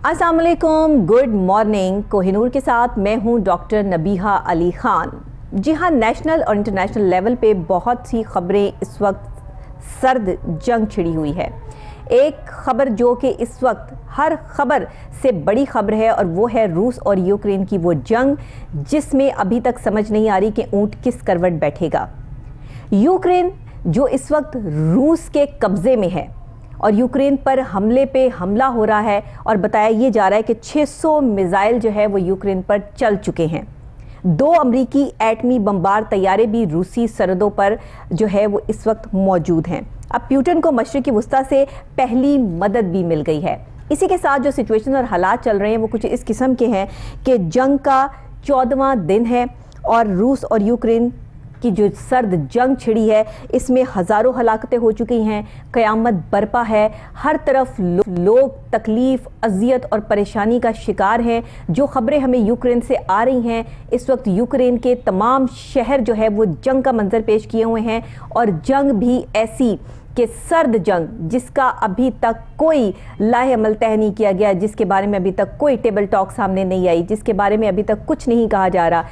अस्सलाम वालेकुम, good morning. Kohinoor के साथ मैं हूं डॉक्टर नबीहा अली ख़ान। जी हां, नेशनल और इंटरनेशनल लेवल पे बहुत सी खबरें इस वक्त सर्द जंग छिड़ी हुई है। एक खबर जो कि इस वक्त हर खबर से बड़ी खबर है और वो है रूस और यूक्रेन की वो जंग जिसमें अभी तक समझ नहीं आ रही कि ऊंट किस करवट बैठेगा। यूक्रेन जो इस वक्त रूस के कब्ज़े में है और यूक्रेन पर हमले पे हमला हो रहा है और बताया ये जा रहा है कि 600 मिसाइल जो है वो यूक्रेन पर चल चुके हैं। 2 अमरीकी एटमी बमबार तैयारे भी रूसी सरहदों पर जो है वो इस वक्त मौजूद हैं। अब पुतिन को मशरिकी वुस्ता से पहली मदद भी मिल गई है। इसी के साथ जो सिचुएशन और हालात चल रहे हैं वो कुछ इस किस्म के हैं कि जंग का 14वां दिन है और रूस और यूक्रेन की जो सर्द जंग छिड़ी है इसमें हज़ारों हलाकतें हो चुकी हैं, क़यामत बरपा है। हर तरफ लोग तकलीफ़, अजियत और परेशानी का शिकार हैं। जो ख़बरें हमें यूक्रेन से आ रही हैं, इस वक्त यूक्रेन के तमाम शहर जो है वो जंग का मंजर पेश किए हुए हैं और जंग भी ऐसी कि सर्द जंग जिसका अभी तक कोई लाहे अमल तय नहीं किया गया, जिसके बारे में अभी तक कोई टेबल टॉक सामने नहीं आई, जिसके बारे में अभी तक कुछ नहीं कहा जा रहा।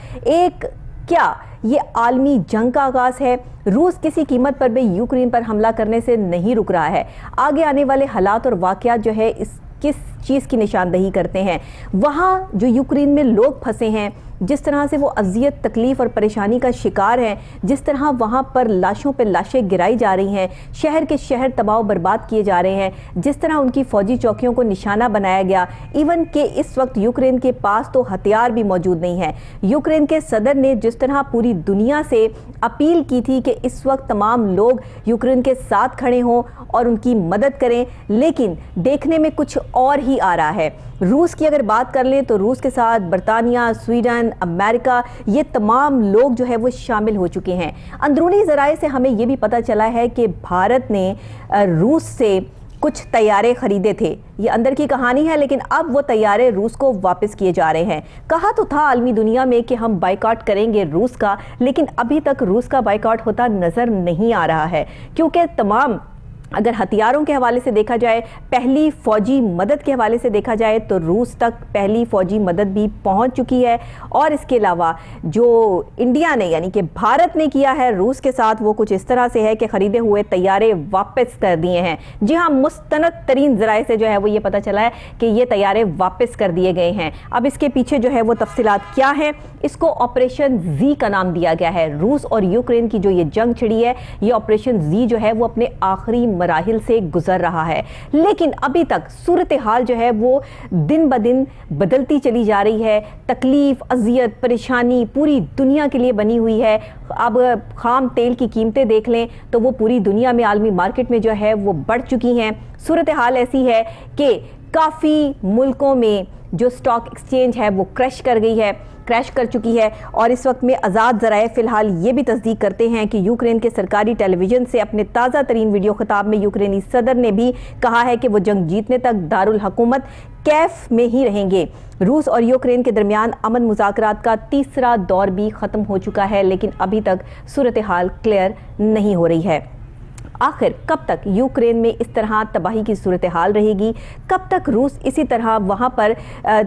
क्या ये आलमी जंग का आगाज़ है? रूस किसी कीमत पर भी यूक्रेन पर हमला करने से नहीं रुक रहा है। आगे आने वाले हालात और वाक़यात जो है इस किस चीज़ की निशानदही करते हैं? वहाँ जो यूक्रेन में लोग फंसे हैं, जिस तरह से वो अजियत, तकलीफ़ और परेशानी का शिकार हैं, जिस तरह वहाँ पर लाशों पर लाशें गिराई जा रही हैं, शहर के शहर तबाह बर्बाद किए जा रहे हैं, जिस तरह उनकी फ़ौजी चौकियों को निशाना बनाया गया, इवन कि इस वक्त यूक्रेन के पास तो हथियार भी मौजूद नहीं है। यूक्रेन के सदर ने जिस तरह पूरी दुनिया से अपील की थी कि इस वक्त तमाम लोग यूक्रेन के साथ खड़े हों और उनकी मदद करें, लेकिन देखने में कुछ और ही आ रहा है। रूस की अगर बात कर लें तो रूस के साथ बरतानिया, स्वीडन, अमेरिका, ये तमाम लोग जो है वो शामिल हो चुके हैं। अंदरूनी ज़राए से हमें ये भी पता चला है कि भारत ने रूस से कुछ तैयारे खरीदे थे। ये अंदर की कहानी है, लेकिन अब वो तैयारे रूस को वापस किए जा रहे हैं। कहा तो था आलमी दुनिया में कि हम बाइकआउट करेंगे रूस का, लेकिन अभी तक रूस का बाइकआउट होता नज़र नहीं आ रहा है, क्योंकि तमाम अगर हथियारों के हवाले से देखा जाए, पहली फ़ौजी मदद के हवाले से देखा जाए तो रूस तक पहली फ़ौजी मदद भी पहुंच चुकी है। और इसके अलावा जो इंडिया ने यानी कि भारत ने किया है रूस के साथ, वो कुछ इस तरह से है कि ख़रीदे हुए तैयारे वापस कर दिए हैं। जी हाँ, मुस्तनद तरीन ज़राए से जो है वो ये पता चला है कि ये तैयारे वापस कर दिए गए हैं। अब इसके पीछे जो है वो तफसीलात क्या है, इसको ऑपरेशन जी का नाम दिया गया है। रूस और यूक्रेन की जो ये जंग छिड़ी है, ये ऑपरेशन जी जो है वो अपने आखिरी मराहिल से गुजर रहा है, लेकिन अभी तक सूरत हाल जो है वो दिन ब दिन बदलती चली जा रही है। तकलीफ, अजियत, परेशानी पूरी दुनिया के लिए बनी हुई है। अब खाम तेल की कीमतें देख लें तो वो पूरी दुनिया में आलमी मार्केट में जो है वो बढ़ चुकी हैं। सूरत हाल ऐसी है कि काफ़ी मुल्कों में जो स्टॉक एक्सचेंज है वो क्रैश कर चुकी है। और इस वक्त में आज़ाद ज़राए फ़िलहाल ये भी तस्दीक करते हैं कि यूक्रेन के सरकारी टेलीविज़न से अपने ताज़ा तरीन वीडियो खिताब में यूक्रेनी सदर ने भी कहा है कि वो जंग जीतने तक दारुल हुकूमत कैफ में ही रहेंगे। रूस और यूक्रेन के दरमियान अमन मुज़ाकरात का तीसरा दौर भी ख़त्म हो चुका है, लेकिन अभी तक सूरत हाल क्लियर नहीं हो रही है। आखिर कब तक यूक्रेन में इस तरह तबाही की सूरत हाल रहेगी? कब तक रूस इसी तरह वहाँ पर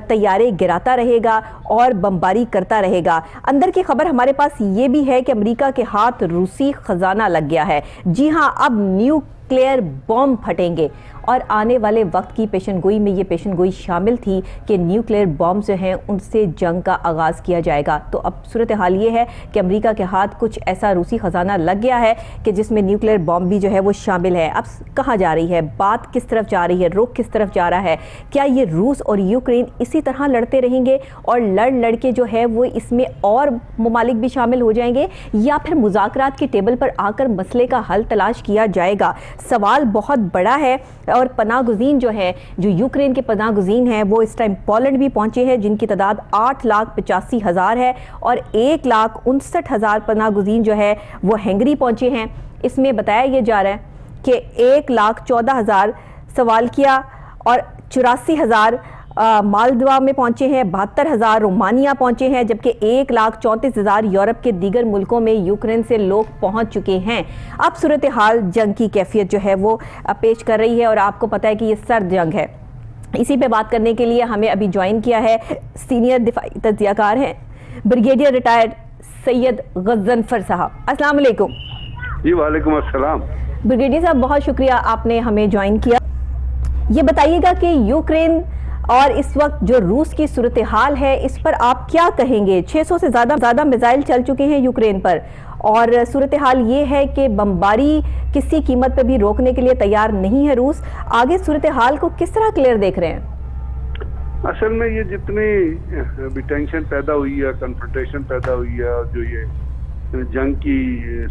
तैयारे गिराता रहेगा और बमबारी करता रहेगा? अंदर की खबर हमारे पास ये भी है कि अमेरिका के हाथ रूसी खजाना लग गया है। जी हाँ, अब न्यूक्लियर बॉम्ब फटेंगे और आने वाले वक्त की पेशनगोई में ये पेशनगोई शामिल थी कि न्यूक्लियर बॉम्ब जो हैं उनसे जंग का आगाज़ किया जाएगा। तो अब सूरत हाल ये है कि अमेरिका के हाथ कुछ ऐसा रूसी ख़जाना लग गया है कि जिसमें न्यूक्लियर बॉम्ब भी जो है वो शामिल है। अब कहाँ जा रही है बात, किस तरफ जा रही है, रुख किस तरफ जा रहा है? क्या ये रूस और यूक्रेन इसी तरह लड़ते रहेंगे और लड़ के जो है वो इसमें और ममालिक भी शामिल हो जाएंगे, या फिर मुज़ाकरात की टेबल पर आकर मसले का हल तलाश किया जाएगा? सवाल बहुत बड़ा है। और पनाहगुज़ीन जो है, जो यूक्रेन के पनाहगुज़ीन हैं, वो इस टाइम पोलैंड भी पहुंचे हैं, जिनकी तादाद 8,85,000 है, और 1,59,000 पनाहगुज़ीन जो है वो हंगरी पहुंचे हैं। इसमें बताया यह जा रहा है कि 1,14,000 सवालकिया और 84,000 मालदीवा में पहुंचे हैं, 72,000 रोमानिया पहुंचे हैं, जबकि 1,34,000 यूरोप के दीगर मुल्कों में यूक्रेन से लोग पहुंच चुके हैं। अब सूरत हाल जंग की कैफियत जो है वो पेश कर रही है, और आपको पता है कि ये सर्द जंग है। इसी पे बात करने के लिए हमें अभी ज्वाइन किया है सीनियर दिफाई तज्जियाकार हैं ब्रिगेडियर रिटायर्ड सैयद गज़नफ़र साहब। अस्सलाम वालेकुम। जी वालेकुम अस्सलाम। ब्रिगेडियर साहब बहुत शुक्रिया आपने हमें ज्वाइन किया। ये बताइएगा कि यूक्रेन और इस वक्त जो रूस की सूरत हाल है इस पर आप क्या कहेंगे। 600 से ज़्यादा मिसाइल चल चुके हैं यूक्रेन पर और सूरत हाल ये है कि बमबारी किसी कीमत पर भी रोकने के लिए तैयार नहीं है रूस। आगे सूरत हाल को किस तरह क्लियर देख रहे हैं? असल में ये जितनी टेंशन पैदा हुई है, कन्फ्रंटेशन पैदा हुई है और जो ये जंग की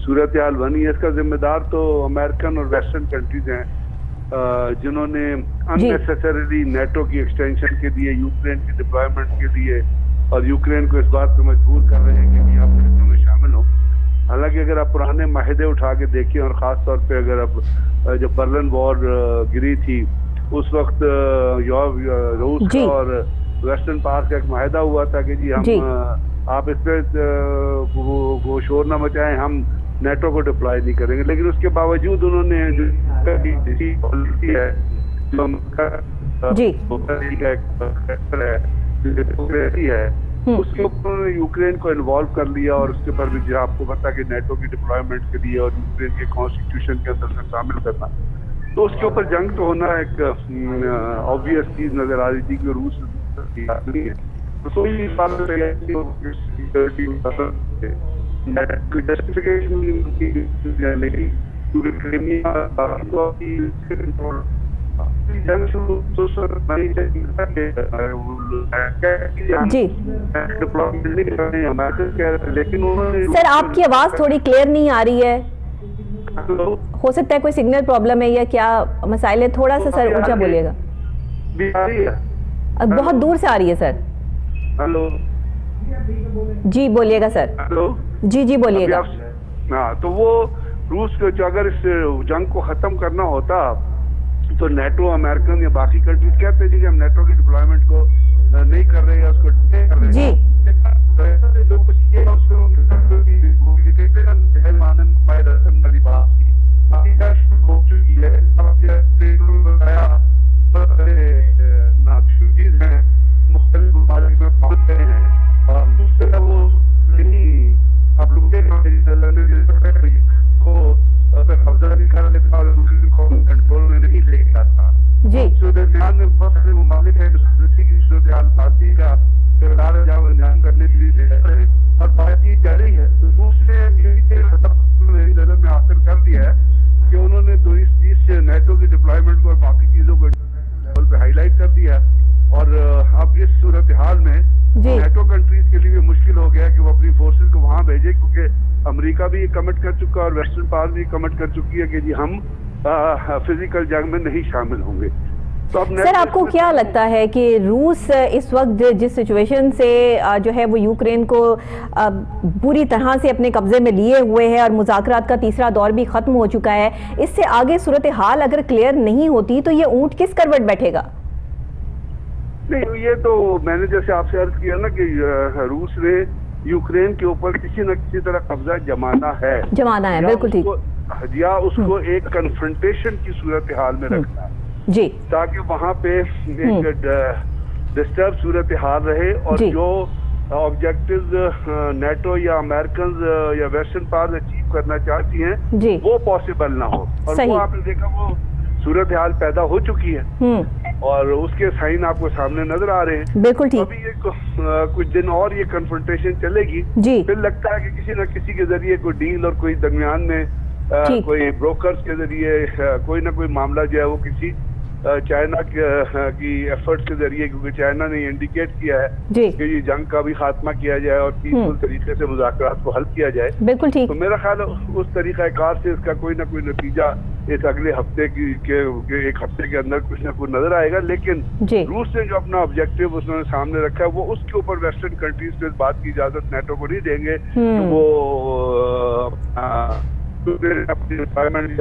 सूरत हाल बनी है, इसका जिम्मेदार तो अमेरिकन और वेस्टर्न कंट्रीज हैं जिन्होंने अननेसेसरीली नेटो की एक्सटेंशन के लिए, यूक्रेन की डिप्लॉयमेंट के लिए और यूक्रेन को इस बात पर मजबूर कर रहे हैं कि आप नेटो में शामिल हो। हालांकि अगर आप पुराने माहिदे उठा के देखें और ख़ास तौर पे अगर आप जब बर्लिन वॉर गिरी थी उस वक्त रूस का और वेस्टर्न पावर का एक माहिदा हुआ था कि जी हम आप इस पर वो शोर न मचाएं, हम नेटो को डिप्लॉय नहीं करेंगे। लेकिन उसके बावजूद उन्होंने जो पॉलिसी है उसके ऊपर उन्होंने यूक्रेन को इन्वॉल्व कर लिया और उसके ऊपर भी आपको पता कि नेटो की डिप्लॉयमेंट के लिए और यूक्रेन के कॉन्स्टिट्यूशन के अंदर से शामिल करना, तो उसके ऊपर जंग तो होना एक ऑब्वियस चीज नजर आ रही थी कि रूस नहीं है। तो सोई लेकिन सर आपकी आवाज थोड़ी क्लियर नहीं आ रही है, हो सकता है कोई सिग्नल प्रॉब्लम है या क्या मसाइल है? थोड़ा सा सर ऊंचा बोलिएगा। बहुत दूर से आ रही है सर। हेलो जी बोलिएगा सर। हेलो जी बोलिएगा। हाँ, तो वो रूस को जो अगर इस जंग को खत्म करना होता तो नेटो, अमेरिकन या बाकी कंट्रीज कहते थे कि हम नेटो की डिप्लॉयमेंट को नहीं कर रहे हैं, उसको कर रहे हैं जी। अमेरिका भी कमिट कर चुका और वेस्टर्न पावर भी कमिट कर चुकी है कि जी हम फिजिकल जंग में नहीं शामिल होंगे। तो अब सर आपको क्या लगता है कि रूस इस वक्त जिस सिचुएशन से जो है वो यूक्रेन को पूरी तरह से अपने कब्जे में लिए हुए है और मुज़ाकरात का तीसरा दौर भी खत्म हो चुका है, इससे आगे सूरत हाल अगर क्लियर नहीं होती तो ये ऊंट किस करवट बैठेगा? नहीं, ये तो मैंने जैसे आपसे अर्ज किया ना कि रूस ने यूक्रेन के ऊपर किसी न किसी तरह कब्जा जमाना है, बिल्कुल ठीक, या उसको एक कन्फ्रंटेशन की सूरत हाल में रखना है जी, ताकि वहां पे एक डिस्टर्ब सूरत हाल रहे और जो ऑब्जेक्टिव्स नेटो या अमेरिकन या वेस्टर्न पावर अचीव करना चाहती हैं वो पॉसिबल ना हो। और वो आपने देखा वो सूरत हाल पैदा हो चुकी है और उसके साइन आपको सामने नजर आ रहे हैं। बिल्कुल ठीक। अभी ये कुछ दिन और ये कन्फ्रंटेशन चलेगी, फिर लगता है कि किसी न किसी के जरिए कोई डील और कोई दरमियान में कोई ब्रोकर्स के जरिए कोई ना कोई मामला जो है वो किसी चाइना की एफर्ट्स के जरिए, क्योंकि चाइना ने इंडिकेट किया है कि ये जंग का भी खात्मा किया जाए और पीसफुल तरीके से मुज़ाकरात को हल किया जाए। बिल्कुल ठीक। तो मेरा ख्याल उस तरीक़ाकार से इसका कोई ना कोई नतीजा इस अगले हफ्ते के एक हफ्ते के अंदर कुछ ना कुछ नजर आएगा। लेकिन रूस ने जो अपना ऑब्जेक्टिव उसने सामने रखा है वो उसके ऊपर वेस्टर्न कंट्रीज को इस बात की इजाजत नेटो को नहीं देंगे कि वो अपनी रिक्वायरमेंट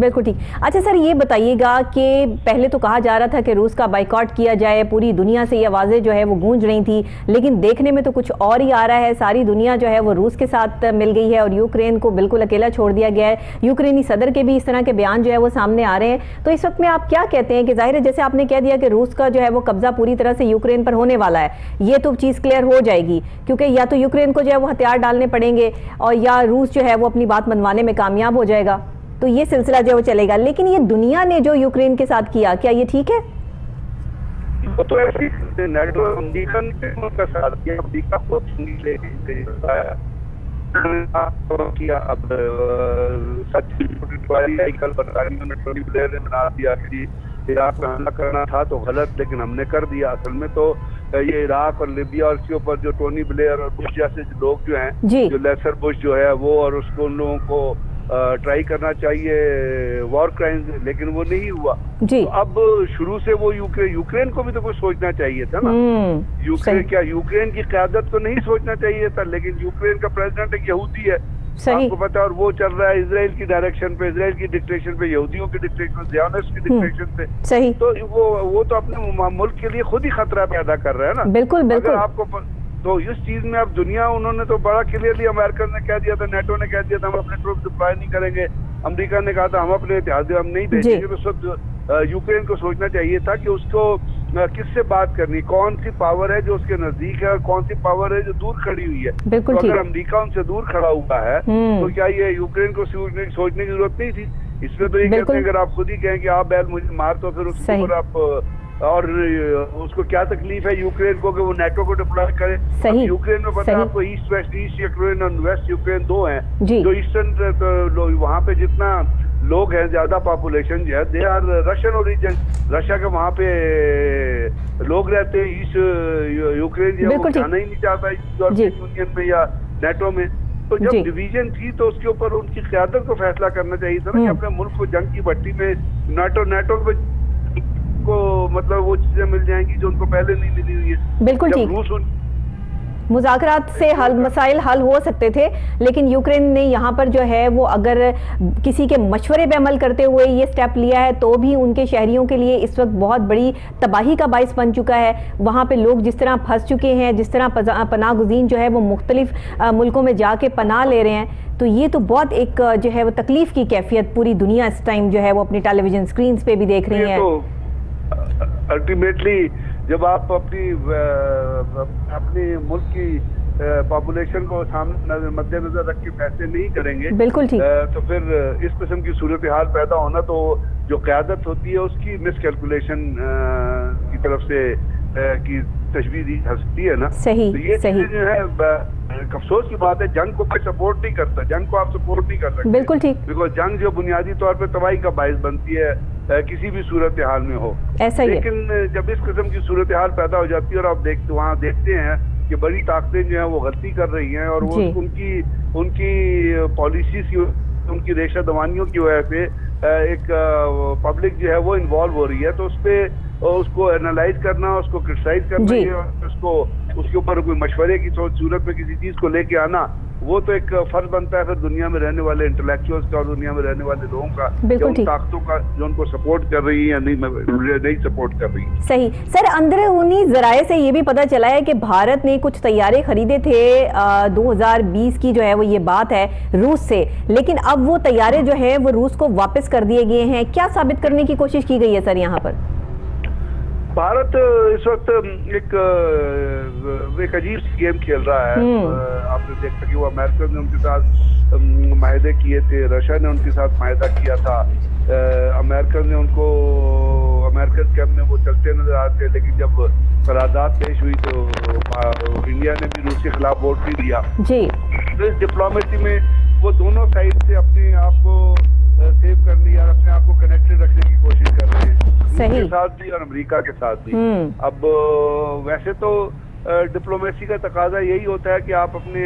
बिल्कुल ठीक। अच्छा सर, ये बताइएगा कि पहले तो कहा जा रहा था कि रूस का बाइकॉट किया जाए, पूरी दुनिया से ये आवाज़ें जो है वो गूंज रही थी, लेकिन देखने में तो कुछ और ही आ रहा है। सारी दुनिया जो है वो रूस के साथ मिल गई है और यूक्रेन को बिल्कुल अकेला छोड़ दिया गया है। यूक्रेनी सदर के भी इस तरह के बयान जो है वो सामने आ रहे हैं। तो इस वक्त में आप क्या कहते हैं कि जाहिर है जैसे आपने कह दिया कि रूस का जो है वो कब्जा पूरी तरह से यूक्रेन पर होने वाला है, ये तो चीज़ क्लियर हो जाएगी, क्योंकि या तो यूक्रेन को जो है वो हथियार डालने पड़ेंगे और या रूस जो है वो अपनी बात मनवाने में कामयाब हो जाएगा, तो ये सिलसिला जो है वो चलेगा। लेकिन ये दुनिया ने जो यूक्रेन के साथ किया, क्या ये ठीक है? वो तो ऐसे नेटो अमेरिका ने उनका साथ किया, अमेरिका को किया। अब कल बटालियन में टोनी ब्लेयर ने बना दिया कि इराक में हमला करना था तो गलत, लेकिन हमने कर दिया। असल में तो ये इराक और लिबिया और इसके ऊपर जो टोनी ब्लेयर और बुश जैसे लोग जो हैं, जो लेसर बुश जो है वो, और उसको उन लोगों को ट्राई करना चाहिए वॉर क्राइम्स, लेकिन वो नहीं हुआ। तो अब शुरू से वो यूक्रेन को भी तो कुछ सोचना चाहिए था ना। यूक्रेन की क़यादत को नहीं सोचना चाहिए था, लेकिन यूक्रेन का प्रेसिडेंट एक यहूदी है, आपको पता है, और वो चल रहा है इजराइल की डायरेक्शन पे, इजराइल की डिक्टेशन पे, यहूदियों की डिक्टेशन, ज़ियोनिस्ट की डिक्टेशन पे। सही। तो वो तो अपने मुल्क के लिए खुद ही खतरा पैदा कर रहा है ना। बिल्कुल बिल्कुल। आपको तो इस चीज में अब दुनिया, उन्होंने तो बड़ा क्लियरली अमेरिका ने कह दिया था, नेटो ने कह दिया था हम अपने ट्रूप डिप्लॉय नहीं करेंगे, अमेरिका ने कहा था हम अपने इतिहास हम नहीं भेजेंगे। तो सब यूक्रेन को सोचना चाहिए था कि उसको किससे बात करनी, कौन सी पावर है जो उसके नजदीक है और कौन सी पावर है जो दूर खड़ी हुई है। तो अगर अमेरिका उनसे दूर खड़ा हुआ है तो क्या ये यूक्रेन को सोचने की जरूरत नहीं थी? इसमें तो ये कहते हैं अगर आप खुद ही कहें कि आप बैल मुझे मार, तो फिर उसके ऊपर आप, और उसको क्या तकलीफ है यूक्रेन को कि वो नेटो को डिप्लॉय करे? यूक्रेन में पता है आपको, ईस्ट वेस्ट, ईस्ट यूक्रेन और वेस्ट यूक्रेन दो हैं। जो ईस्टर्न वहाँ पे जितना लोग हैं, ज्यादा पॉपुलेशन जो है, they are Russian origin, Russia के वहाँ पे लोग रहते हैं। ईस्ट यूक्रेन जो है वो जाना ही नहीं चाहता यूरोपियन यूनियन में या नेटो में। तो जब डिवीजन थी तो उसके ऊपर उनकी क़यादत को फैसला करना चाहिए था ना कि अपने मुल्क को जंग की भट्टी में नेटो को मतलब वो चीजें मिल जाएंगी जो उनको पहले नहीं मिली हुई है। बिल्कुल ठीक। मुज़ाकरात से मसाइल हल हो सकते थे, लेकिन यूक्रेन ने यहाँ पर जो है वो अगर किसी के मशवरे पे अमल करते हुए ये स्टेप लिया है तो भी उनके शहरियों के लिए इस वक्त बहुत बड़ी तबाही का बाइस बन चुका है। वहाँ पे लोग जिस तरह फंस चुके हैं, जिस तरह पनाह गुज़ीन जो है वो मुख्तलिफ मुल्कों में जाके पनाह ले रहे हैं, तो ये तो बहुत एक जो है वो तकलीफ की कैफियत पूरी दुनिया इस टाइम जो है वो अपनी टेलीविजन स्क्रीन पे भी देख रही है। अल्टीमेटली जब आप अपनी मुल्क की पॉपुलेशन को सामने मद्देनजर रख के फैसले नहीं करेंगे, बिल्कुल ठीक, तो फिर इस किस्म की सूरत हाल पैदा होना, तो जो क़यादत होती है उसकी मिसकैलकुलेशन की तरफ से की तशबीह दी जा सकती है ना। सही, तो ये चीजें जो है अफसोस की बात है, जंग को कोई सपोर्ट नहीं करता, जंग को आप सपोर्ट नहीं कर सकते। बिल्कुल ठीक, बिकॉज जंग जो बुनियादी तौर पर तबाही का बाइस बनती है किसी भी सूरत हाल में हो, ऐसा ही लेकिन जब इस किस्म की सूरत हाल पैदा हो जाती है और आप वहाँ देखते हैं कि बड़ी ताकतें जो है वो गलती कर रही हैं और वो उनकी पॉलिसीज की, उनकी रेशा दवानियों की वजह से एक पब्लिक जो है वो इन्वॉल्व हो रही है, तो उसको एनालाइज करना, उसको क्रिटिसाइज करना, उसके ऊपर कोई मशवरे की सूरत में किसी चीज को लेके आना, वो तो एक फर्ज बनता है फिर दुनिया में रहने वाले इंटेलेक्चुअल्स का और दुनिया में रहने वाले लोगों का, या उन ताकतों का जो उनको सपोर्ट कर रही है या नहीं सपोर्ट कर रही है। सही। सर, अंदरूनी जराये से ये भी पता चला है कि भारत ने कुछ तैयारे खरीदे थे 2020 की जो है वो ये बात है रूस से, लेकिन अब वो तैयारे जो है वो रूस को वापस कर दिए गए हैं। क्या साबित करने की कोशिश की गई है सर यहाँ पर? भारत इस वक्त एक अजीब सी गेम खेल रहा है। आपने देखा कि वो अमेरिका ने उनके साथ माहदे किए थे, रशिया ने उनके साथ माहदा किया था, अमेरिका कैंप में वो चलते नजर आते, लेकिन जब करारदाद पेश हुई तो इंडिया ने भी रूस के खिलाफ वोट नहीं दिया। तो इस डिप्लोमेसी में वो दोनों साइड से अपने आप को सेव करने या अपने आप को कनेक्टेड रखने की कोशिश कर रहे हैं, के साथ भी और अमेरिका के साथ भी। अब वैसे तो डिप्लोमेसी का तकाजा यही होता है कि आप अपने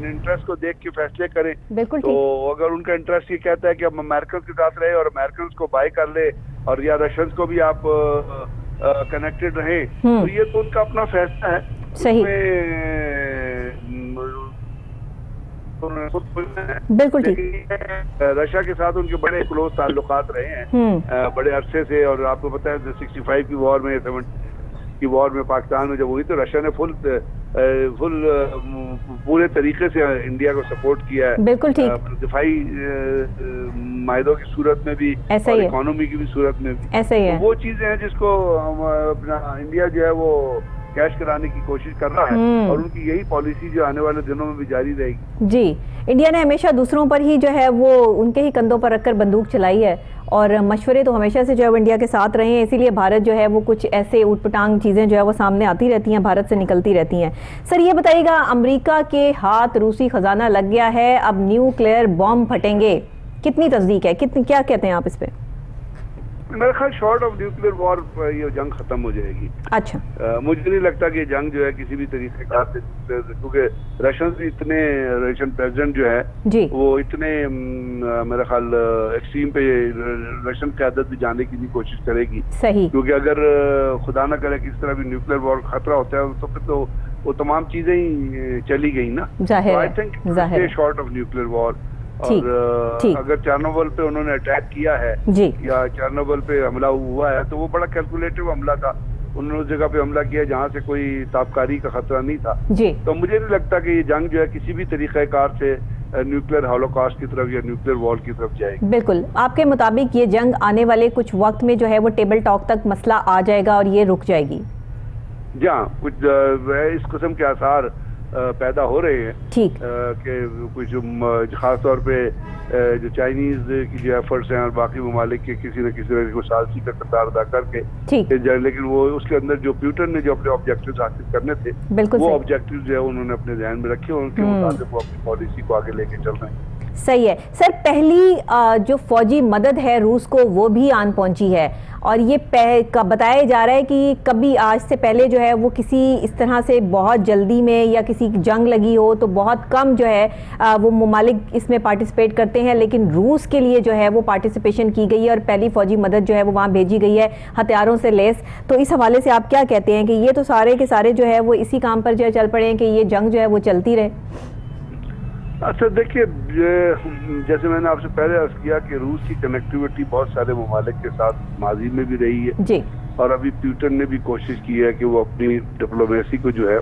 इंटरेस्ट को देख के फैसले करें। तो अगर उनका इंटरेस्ट ये कहता है कि हम अमेरिकन के साथ रहे और अमेरिकन को बाय कर ले और या रशियंस को भी आप कनेक्टेड रहे, तो ये तो उनका अपना फैसला है। सही। उन्होंने खुद बोला है। बिल्कुल ठीक। लेकिन रशिया के साथ उनके बड़े क्लोज ताल्लुकात रहे हैं बड़े अरसे से, और आपको पता है 65 की वॉर में, 70 की वॉर में पाकिस्तान में जब हुई तो रशिया ने फुल पूरे तरीके से इंडिया को सपोर्ट किया है। बिल्कुल ठीक। दिफाई मायदों की सूरत में भी ऐसा और ही है, इकोनॉमी की भी सूरत में भी ऐसा ही है। तो वो चीजें हैं जिसको अपना इंडिया जो है वो कैश कराने की कोशिश कर रहा है, और उनकी यही पॉलिसी जो आने वाले दिनों में भी जारी रहेगी। जी, इंडिया ने हमेशा दूसरों पर ही जो है वो उनके ही कंधों पर रखकर बंदूक चलाई है, और मशवरे तो हमेशा से जो है वो इंडिया के साथ रहे हैं, इसीलिए भारत जो है वो कुछ ऐसे उटपटांग चीज़ें जो है वो सामने आती रहती हैं, भारत से निकलती रहती हैं। सर ये बताइएगा, अमेरिका के हाथ रूसी खजाना लग गया है, अब न्यूक्लियर बॉम्ब फटेंगे, कितनी तस्दीक है, कितनी, क्या कहते हैं आप इस पे? मेरा ख्याल शॉर्ट ऑफ न्यूक्लियर वॉर ये जंग खत्म हो जाएगी। अच्छा। मुझे नहीं लगता कि जंग जो है किसी भी तरीके का, क्योंकि रशियन इतने, रशियन प्रेसिडेंट जो है जी, वो इतने मेरा ख्याल एक्सट्रीम पे रशियन क़यादत भी जाने की भी कोशिश करेगी। सही। क्योंकि अगर खुदा ना करे किसी तरह भी न्यूक्लियर वॉर खतरा होता है तो फिर तो वो तमाम चीजें ही चली गई ना। जाहिर आई है, थिंक जाहिर है। Short of nuclear war. ठीक, और ठीक। अगर चार्नोबिल पे उन्होंने अटैक किया है जी, या चार्नोबिल पे हमला हुआ है तो वो बड़ा कैलकुलेटिव हमला था। उन्होंने उस जगह पे हमला किया जहाँ से कोई ताबकारी का खतरा नहीं था। जी, तो मुझे नहीं लगता कि ये जंग जो है किसी भी तरीक़ेकार से न्यूक्लियर हॉलोकॉस्ट की तरफ या न्यूक्लियर वॉर की तरफ जाएगी। बिल्कुल। आपके मुताबिक ये जंग आने वाले कुछ वक्त में जो है वो टेबल टॉक तक मसला आ जाएगा और ये रुक जाएगी? जहाँ कुछ इस किस्म के आसार पैदा हो रहे हैं। ठीक। कि कुछ खास तौर पे जो चाइनीज की जो एफर्ट्स हैं और बाकी ममालिक के किसी न किसी तरह को सालसी का किरदार अदा करके, ठीक। लेकिन वो उसके अंदर जो प्यूटन ने जो अपने ऑब्जेक्टिव्स हासिल करने थे, बिल्कुल वो सही। ऑब्जेक्टिव्स जो है उन्होंने अपने ध्यान में रखे और उनके मुताबिक वो अपनी पॉलिसी को आगे लेके चल रहे हैं। सही है सर। पहली जो फौजी मदद है रूस को वो भी आन पहुंची है, और ये बताया जा रहा है कि कभी आज से पहले जो है वो किसी इस तरह से बहुत जल्दी में या किसी जंग लगी हो तो बहुत कम जो है वो ममालिक इसमें पार्टिसिपेट करते हैं, लेकिन रूस के लिए जो है वो पार्टिसिपेशन की गई है और पहली फौजी मदद जो है वो वहाँ भेजी गई है हथियारों से लैस। तो इस हवाले से आप क्या कहते हैं कि ये तो सारे के सारे जो है वो इसी काम पर जो है चल पड़े हैं कि ये जंग जो है वो चलती रहे? अच्छा देखिए, जैसे मैंने आपसे पहले अर्ज किया कि रूस की कनेक्टिविटी बहुत सारे ममालिक के साथ माजी में भी रही है जी, और अभी प्यूटन ने भी कोशिश की है कि वो अपनी डिप्लोमेसी को जो है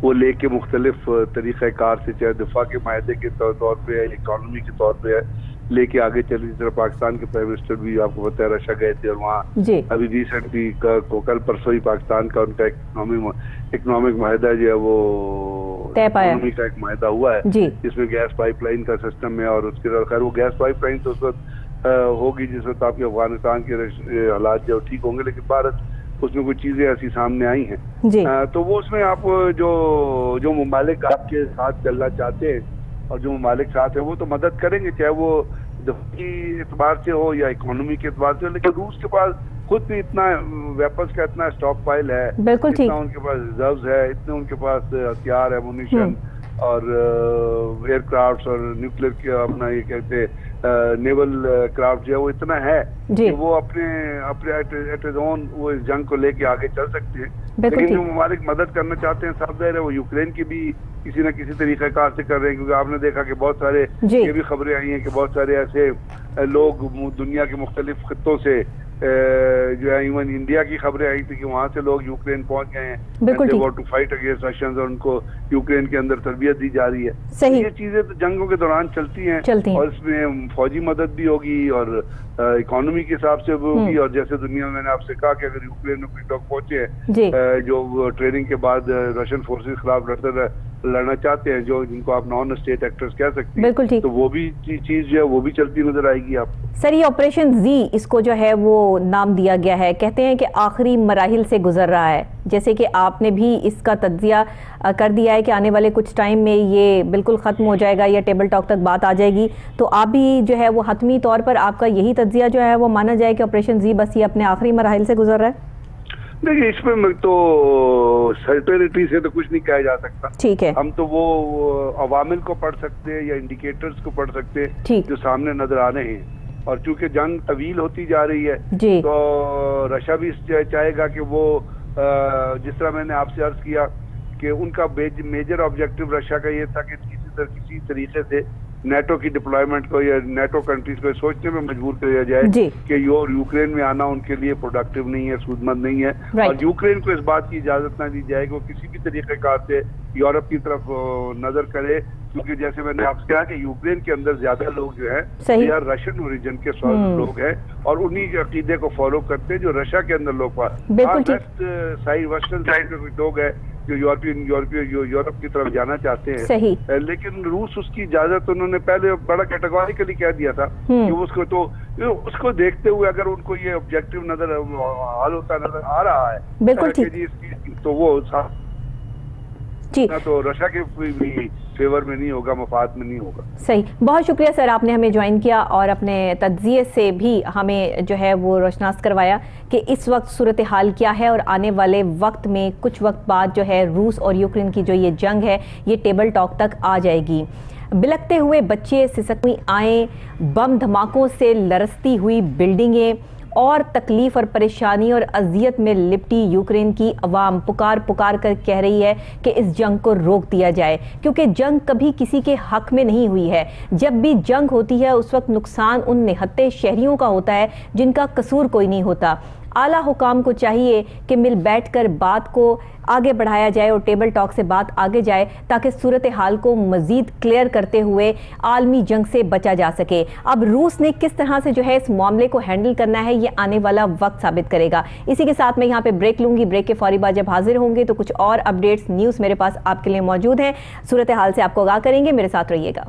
वो लेके मुख्तलिफ तरीक़ेकार से, चाहे दिफा के मायदे के तौर पे है, इकॉनमी के तौर पे है, लेके आगे चले। जिस तरह पाकिस्तान के प्राइम मिनिस्टर भी आपको पता है रशिया गए थे और वहाँ अभी रिसेंटली कल परसों ही पाकिस्तान का उनका इकोनॉमिक माहिदा जो है वो इकोनॉमी का एक माहिदा हुआ है जिसमें गैस पाइपलाइन का सिस्टम है, और उसके खैर वो गैस पाइपलाइन तो उस वक्त होगी जिस वक्त आपके अफगानिस्तान के हालात जो ठीक होंगे, लेकिन भारत उसमें कुछ चीजें ऐसी सामने आई हैं। तो वो उसमें आप जो ममालिक आपके साथ चलना चाहते हैं और जो ममालिक साथ है वो तो मदद करेंगे, चाहे वो दफी एतबार से हो या इकोनॉमी के एतबार से हो, लेकिन रूस के पास खुद भी इतना वेपन्स का इतना स्टॉक पाइल है, इतना उनके पास रिजर्व्स है, इतने उनके पास हथियार है, मुनिशन और एयरक्राफ्ट और न्यूक्लियर के अपना ये कहते नेवल क्राफ्ट जो है वो इतना है कि वो अपने एट इज ओन वो इस जंग को लेके आगे चल सकते हैं। लेकिन जो ममालिक मदद करना चाहते हैं साफ जाहिर है वो यूक्रेन की भी किसी न किसी तरीक़ेकार से कर रहे हैं, क्योंकि आपने देखा कि बहुत सारे ये भी खबरें आई हैं कि बहुत सारे ऐसे लोग दुनिया के मुख्तलिफ खित्तों से जो है, इवन इंडिया की खबरें आई थी कि वहाँ से लोग यूक्रेन पहुंच गए हैं टू फाइट अगेंस्ट रशियंस और उनको यूक्रेन के अंदर तरबियत दी जा रही है। तो ये चीजें तो जंगों के दौरान चलती हैं और इसमें फौजी मदद भी होगी और इकोनॉमी के हिसाब से भी होगी। और जैसे दुनिया में मैंने आपसे कहा कि अगर यूक्रेन में कोई लोग पहुंचे हैं जो ट्रेनिंग के बाद रशियन फोर्सेस खिलाफ लड़ना चाहते हैं, जो जिनको आप नॉन स्टेट एक्टर्स कह सकते हैं, तो वो भी चीज जो है वो भी चलती नजर आएगी आपको। सर ये ऑपरेशन जी इसको जो है वो नाम दिया गया है, कहते हैं कि आखिरी मराहिल से गुजर रहा है, जैसे कि आपने भी इसका तज्जिया कर दिया है कि आने वाले कुछ टाइम में ये बिल्कुल ख़त्म हो जाएगा या टेबल टॉक तक बात आ जाएगी, तो आप भी जो है वो हतमी तौर पर आपका यही तज्जिया जो है वो माना जाए कि ऑपरेशन जी बस ये अपने आखिरी मराहिल से गुजर रहा है? देखिए इसमें तो सर्टेनिटी से तो कुछ नहीं कहा जा सकता। ठीक है, हम तो वो अवामिल को पढ़ सकते हैं या इंडिकेटर्स को पढ़ सकते हैं जो सामने नजर आ रहे हैं, और चूंकि जंग तवील होती जा रही है तो रशिया भी चाहेगा कि वो जिस तरह मैंने आपसे अर्ज किया कि उनका मेजर ऑब्जेक्टिव रशिया का ये था कि किसी किसी तरीके से नेटो की डिप्लॉयमेंट को या नेटो कंट्रीज को सोचने में मजबूर किया जाए कि यूक्रेन में आना उनके लिए प्रोडक्टिव नहीं है, सूदमंद नहीं है। और यूक्रेन को इस बात की इजाजत ना दी जाए कि वो किसी भी तरीकेकार से यूरोप की तरफ नजर करे, क्योंकि जैसे मैंने आपसे कहा कि यूक्रेन के अंदर ज्यादा लोग जो है रशियन ओरिजिन के लोग हैं और उन्हीं के अकीदे को फॉलो करते हैं जो रशिया के अंदर लोग वेस्टर्न साइड के लोग हैं जो यूरोप की तरफ जाना चाहते हैं। लेकिन रूस उसकी इजाजत उन्होंने पहले बड़ा कैटेगोरिकली कह दिया था कि उसको देखते हुए अगर उनको ये ऑब्जेक्टिव नजर हाल होता नजर आ रहा है बिल्कुल तो वो तो रशिया के फेवर में नहीं होगा, मफाद में नहीं होगा। सही, बहुत शुक्रिया सर, आपने हमें ज्वाइन किया और अपने तज्जिए से भी हमें जो है वो रोशनास करवाया कि इस वक्त सूरत हाल क्या है और आने वाले वक्त में कुछ वक्त बाद जो है रूस और यूक्रेन की जो ये जंग है ये टेबल टॉक तक आ जाएगी। बिलखते हुए बच्चे, सिसकती आए, बम धमाकों से लरसती हुई बिल्डिंगें और तकलीफ और परेशानी और अजियत में लिपटी यूक्रेन की अवाम पुकार कर कह रही है कि इस जंग को रोक दिया जाए, क्योंकि जंग कभी किसी के हक में नहीं हुई है। जब भी जंग होती है उस वक्त नुकसान उन निहत्ते शहरियों का होता है जिनका कसूर कोई नहीं होता। आला हुकाम को चाहिए कि मिल बैठकर बात को आगे बढ़ाया जाए और टेबल टॉक से बात आगे जाए ताकि सूरत हाल को मजीद क्लियर करते हुए आलमी जंग से बचा जा सके। अब रूस ने किस तरह से जो है इस मामले को हैंडल करना है ये आने वाला वक्त साबित करेगा। इसी के साथ मैं यहाँ पे ब्रेक लूंगी। ब्रेक के फौरी बाद जब हाजिर होंगे तो कुछ और अपडेट्स न्यूज़ मेरे पास आपके लिए मौजूद हैं। सूरत हाल से आपको आगाह करेंगे, मेरे साथ रहिएगा।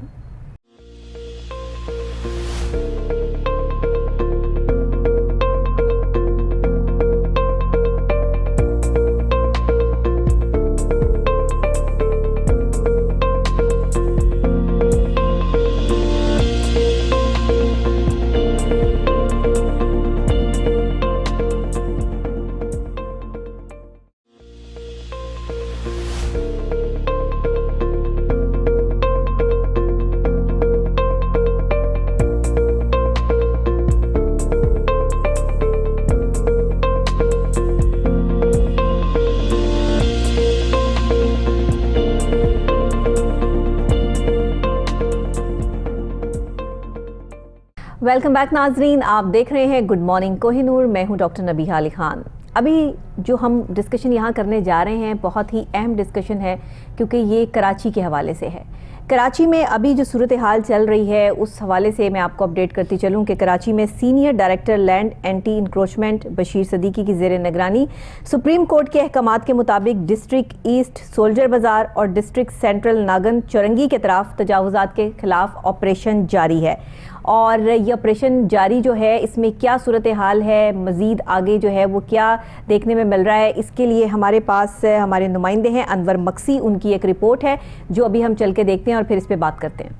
वेलकम बैक नाजरीन, आप देख रहे हैं गुड मॉर्निंग कोहिनूर। मैं हूं डॉक्टर नबीहा अली खान। अभी जो हम डिस्कशन यहाँ करने जा रहे हैं बहुत ही अहम डिस्कशन है, क्योंकि ये कराची के हवाले से है। कराची में अभी जो सूरत हाल चल रही है उस हवाले से मैं आपको अपडेट करती चलूँ कि कराची में senior director land anti encroachment Bashir Siddiqui की ज़ेर निगरानी सुप्रीम कोर्ट के अहकामात के मुताबिक डिस्ट्रिक्ट ईस्ट सोल्जर बाज़ार और डिस्ट्रिक्ट सेंट्रल नागन चौरंगी के तरफ तजावुज़ात के खिलाफ ऑपरेशन जारी है। और ये ऑपरेशन जारी जो है इसमें क्या सूरत हाल है, मज़ीद आगे जो है वो क्या देखने में मिल रहा है, इसके लिए हमारे पास हमारे नुमाइंदे हैं अनवर मक्सी। उनकी एक रिपोर्ट है जो अभी हम चल के देखते हैं और फिर इस पे बात करते हैं।